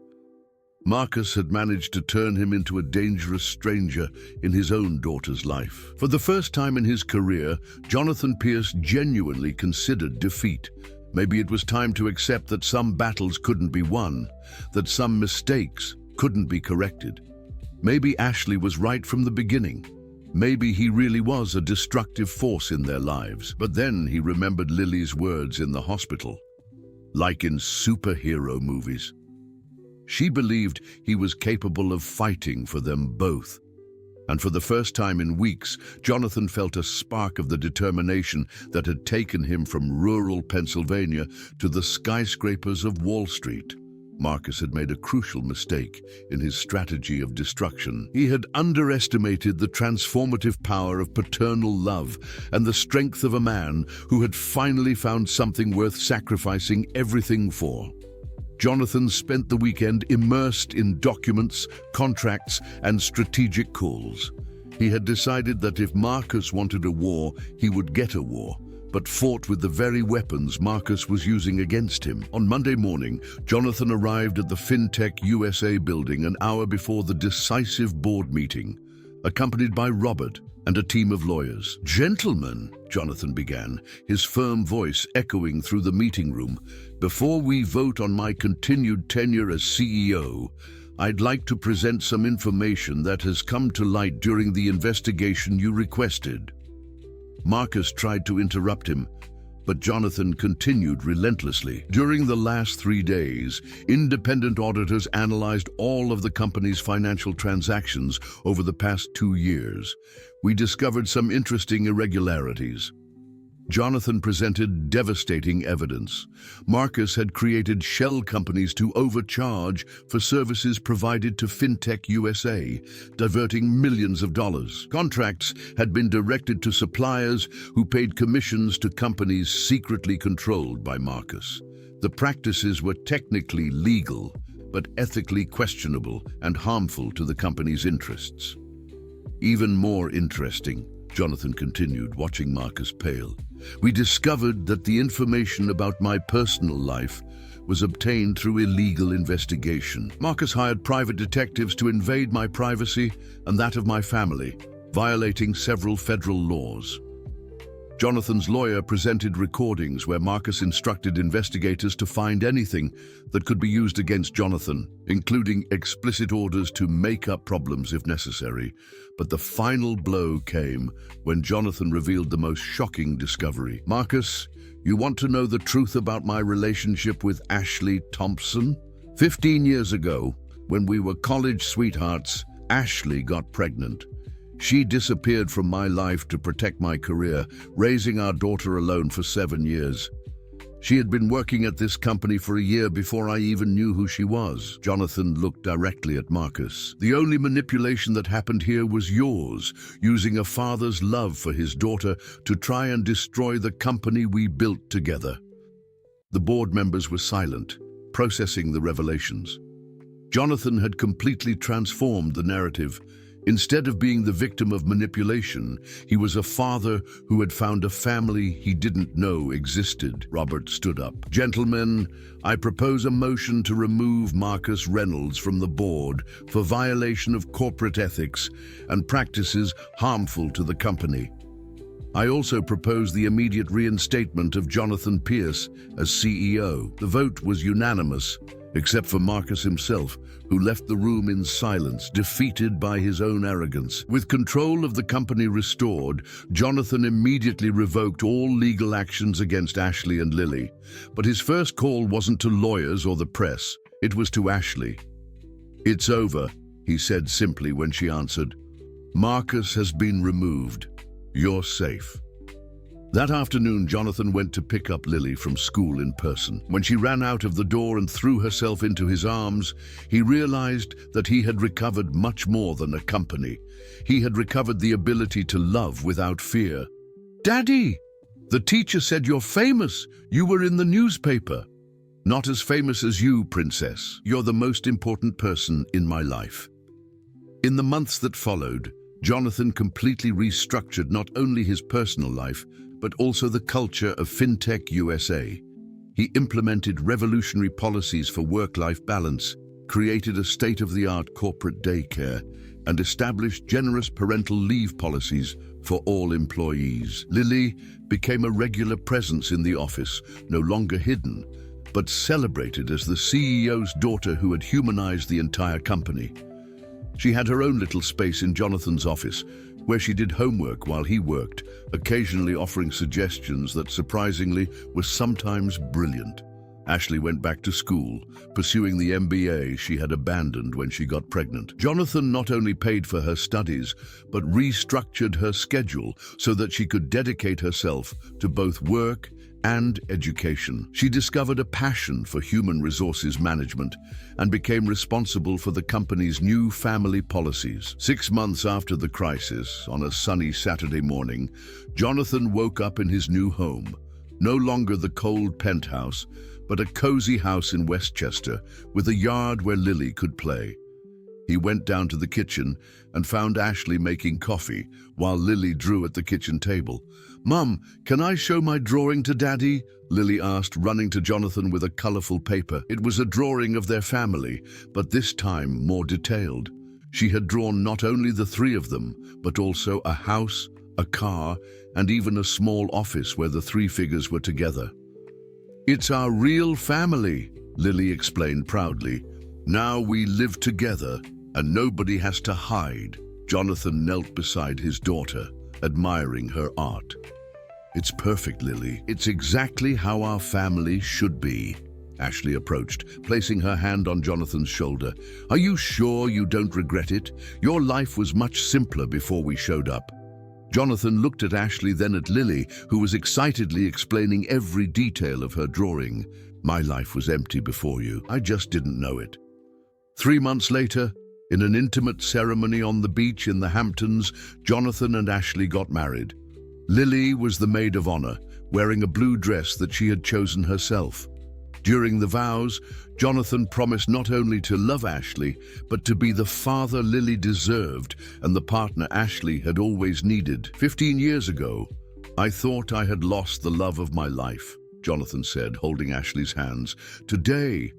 Speaker 1: Marcus had managed to turn him into a dangerous stranger in his own daughter's life. For the first time in his career, Jonathan Pierce genuinely considered defeat. Maybe it was time to accept that some battles couldn't be won, that some mistakes couldn't be corrected. Maybe Ashley was right from the beginning. Maybe he really was a destructive force in their lives. But then he remembered Lily's words in the hospital, like in superhero movies. She believed he was capable of fighting for them both. And for the first time in weeks, Jonathan felt a spark of the determination that had taken him from rural Pennsylvania to the skyscrapers of Wall Street. Marcus had made a crucial mistake in his strategy of destruction. He had underestimated the transformative power of paternal love and the strength of a man who had finally found something worth sacrificing everything for. Jonathan spent the weekend immersed in documents, contracts, and strategic calls. He had decided that if Marcus wanted a war, he would get a war, but fought with the very weapons Marcus was using against him. On Monday morning, Jonathan arrived at the FinTech USA building an hour before the decisive board meeting, accompanied by Robert and a team of lawyers. "Gentlemen," Jonathan began, his firm voice echoing through the meeting room, "before we vote on my continued tenure as CEO, I'd like to present some information that has come to light during the investigation you requested." Marcus tried to interrupt him, but Jonathan continued relentlessly. "During the last 3 days, independent auditors analyzed all of the company's financial transactions over the past 2 years. We discovered some interesting irregularities." Jonathan presented devastating evidence. Marcus had created shell companies to overcharge for services provided to FinTech USA, diverting millions of dollars. Contracts had been directed to suppliers who paid commissions to companies secretly controlled by Marcus. The practices were technically legal, but ethically questionable and harmful to the company's interests. "Even more interesting," Jonathan continued, watching Marcus pale, "we discovered that the information about my personal life was obtained through illegal investigation. Marcus hired private detectives to invade my privacy and that of my family, violating several federal laws." Jonathan's lawyer presented recordings where Marcus instructed investigators to find anything that could be used against Jonathan, including explicit orders to make up problems if necessary. But the final blow came when Jonathan revealed the most shocking discovery. "Marcus, you want to know the truth about my relationship with Ashley Thompson? 15 years ago, when we were college sweethearts, Ashley got pregnant. She disappeared from my life to protect my career, raising our daughter alone for 7 years. She had been working at this company for a year before I even knew who she was." Jonathan looked directly at Marcus. "The only manipulation that happened here was yours, using a father's love for his daughter to try and destroy the company we built together." The board members were silent, processing the revelations. Jonathan had completely transformed the narrative. Instead of being the victim of manipulation, he was a father who had found a family he didn't know existed. Robert stood up. "Gentlemen, I propose a motion to remove Marcus Reynolds from the board for violation of corporate ethics and practices harmful to the company. I also propose the immediate reinstatement of Jonathan Pierce as CEO. The vote was unanimous, except for Marcus himself, who left the room in silence, defeated by his own arrogance. With control of the company restored, Jonathan immediately revoked all legal actions against Ashley and Lily. But his first call wasn't to lawyers or the press, it was to Ashley. "It's over," he said simply when she answered. "Marcus has been removed. You're safe." That afternoon, Jonathan went to pick up Lily from school in person. When she ran out of the door and threw herself into his arms, he realized that he had recovered much more than a company. He had recovered the ability to love without fear. "Daddy, the teacher said you're famous. You were in the newspaper." "Not as famous as you, princess. You're the most important person in my life." In the months that followed, Jonathan completely restructured not only his personal life, but also the culture of FinTech USA. He implemented revolutionary policies for work-life balance, created a state-of-the-art corporate daycare, and established generous parental leave policies for all employees. Lily became a regular presence in the office, no longer hidden, but celebrated as the CEO's daughter who had humanized the entire company. She had her own little space in Jonathan's office, where she did homework while he worked, occasionally offering suggestions that surprisingly were sometimes brilliant. Ashley went back to school, pursuing the MBA she had abandoned when she got pregnant. Jonathan not only paid for her studies, but restructured her schedule so that she could dedicate herself to both work and education. She discovered a passion for human resources management and became responsible for the company's new family policies. 6 months after the crisis, on a sunny Saturday morning, Jonathan woke up in his new home, no longer the cold penthouse, but a cozy house in Westchester with a yard where Lily could play. He went down to the kitchen and found Ashley making coffee while Lily drew at the kitchen table. "Mum, can I show my drawing to Daddy?" Lily asked, running to Jonathan with a colorful paper. It was a drawing of their family, but this time more detailed. She had drawn not only the three of them, but also a house, a car, and even a small office where the three figures were together. "It's our real family," Lily explained proudly. "Now we live together, and nobody has to hide." Jonathan knelt beside his daughter, admiring her art. "It's perfect, Lily. It's exactly how our family should be." Ashley approached, placing her hand on Jonathan's shoulder. "Are you sure you don't regret it? Your life was much simpler before we showed up." Jonathan looked at Ashley, then at Lily, who was excitedly explaining every detail of her drawing. "My life was empty before you. I just didn't know it." 3 months later, in an intimate ceremony on the beach in the Hamptons, Jonathan and Ashley got married. Lily was the maid of honor, wearing a blue dress that she had chosen herself. During the vows, Jonathan promised not only to love Ashley, but to be the father Lily deserved and the partner Ashley had always needed. 15 years ago, I thought I had lost the love of my life, Jonathan said, holding Ashley's hands. Today,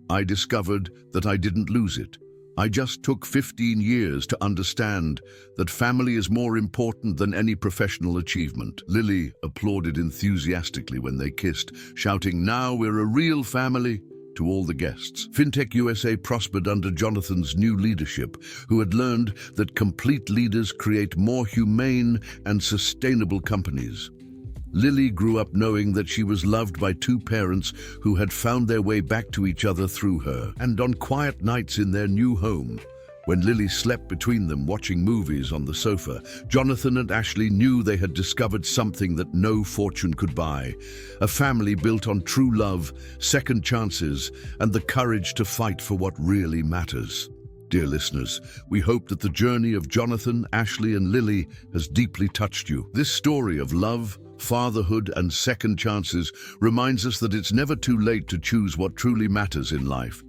Speaker 1: I discovered that I didn't lose it. I just took 15 years to understand that family is more important than any professional achievement. Lily applauded enthusiastically when they kissed, shouting, "Now we're a real family," to all the guests. FinTech USA prospered under Jonathan's new leadership, who had learned that complete leaders create more humane and sustainable companies. Lily grew up knowing that she was loved by two parents who had found their way back to each other through her. And on quiet nights in their new home, when Lily slept between them watching movies on the sofa, Jonathan and Ashley knew they had discovered something that no fortune could buy. A family built on true love, second chances, and the courage to fight for what really matters. Dear listeners, we hope that the journey of Jonathan, Ashley, and Lily has deeply touched you. This story of love, fatherhood, and second chances reminds us that it's never too late to choose what truly matters in life.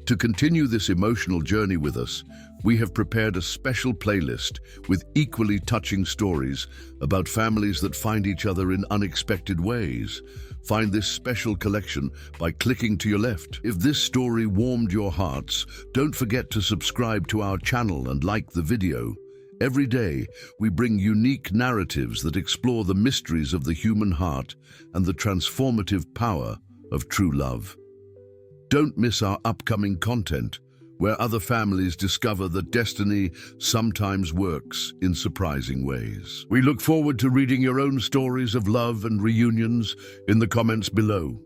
Speaker 1: To continue this emotional journey with us, we have prepared a special playlist with equally touching stories about families that find each other in unexpected ways. Find this special collection by clicking to your left. If this story warmed your hearts, don't forget to subscribe to our channel and like the video. Every day, we bring unique narratives that explore the mysteries of the human heart and the transformative power of true love. Don't miss our upcoming content, where other families discover that destiny sometimes works in surprising ways. We look forward to reading your own stories of love and reunions in the comments below.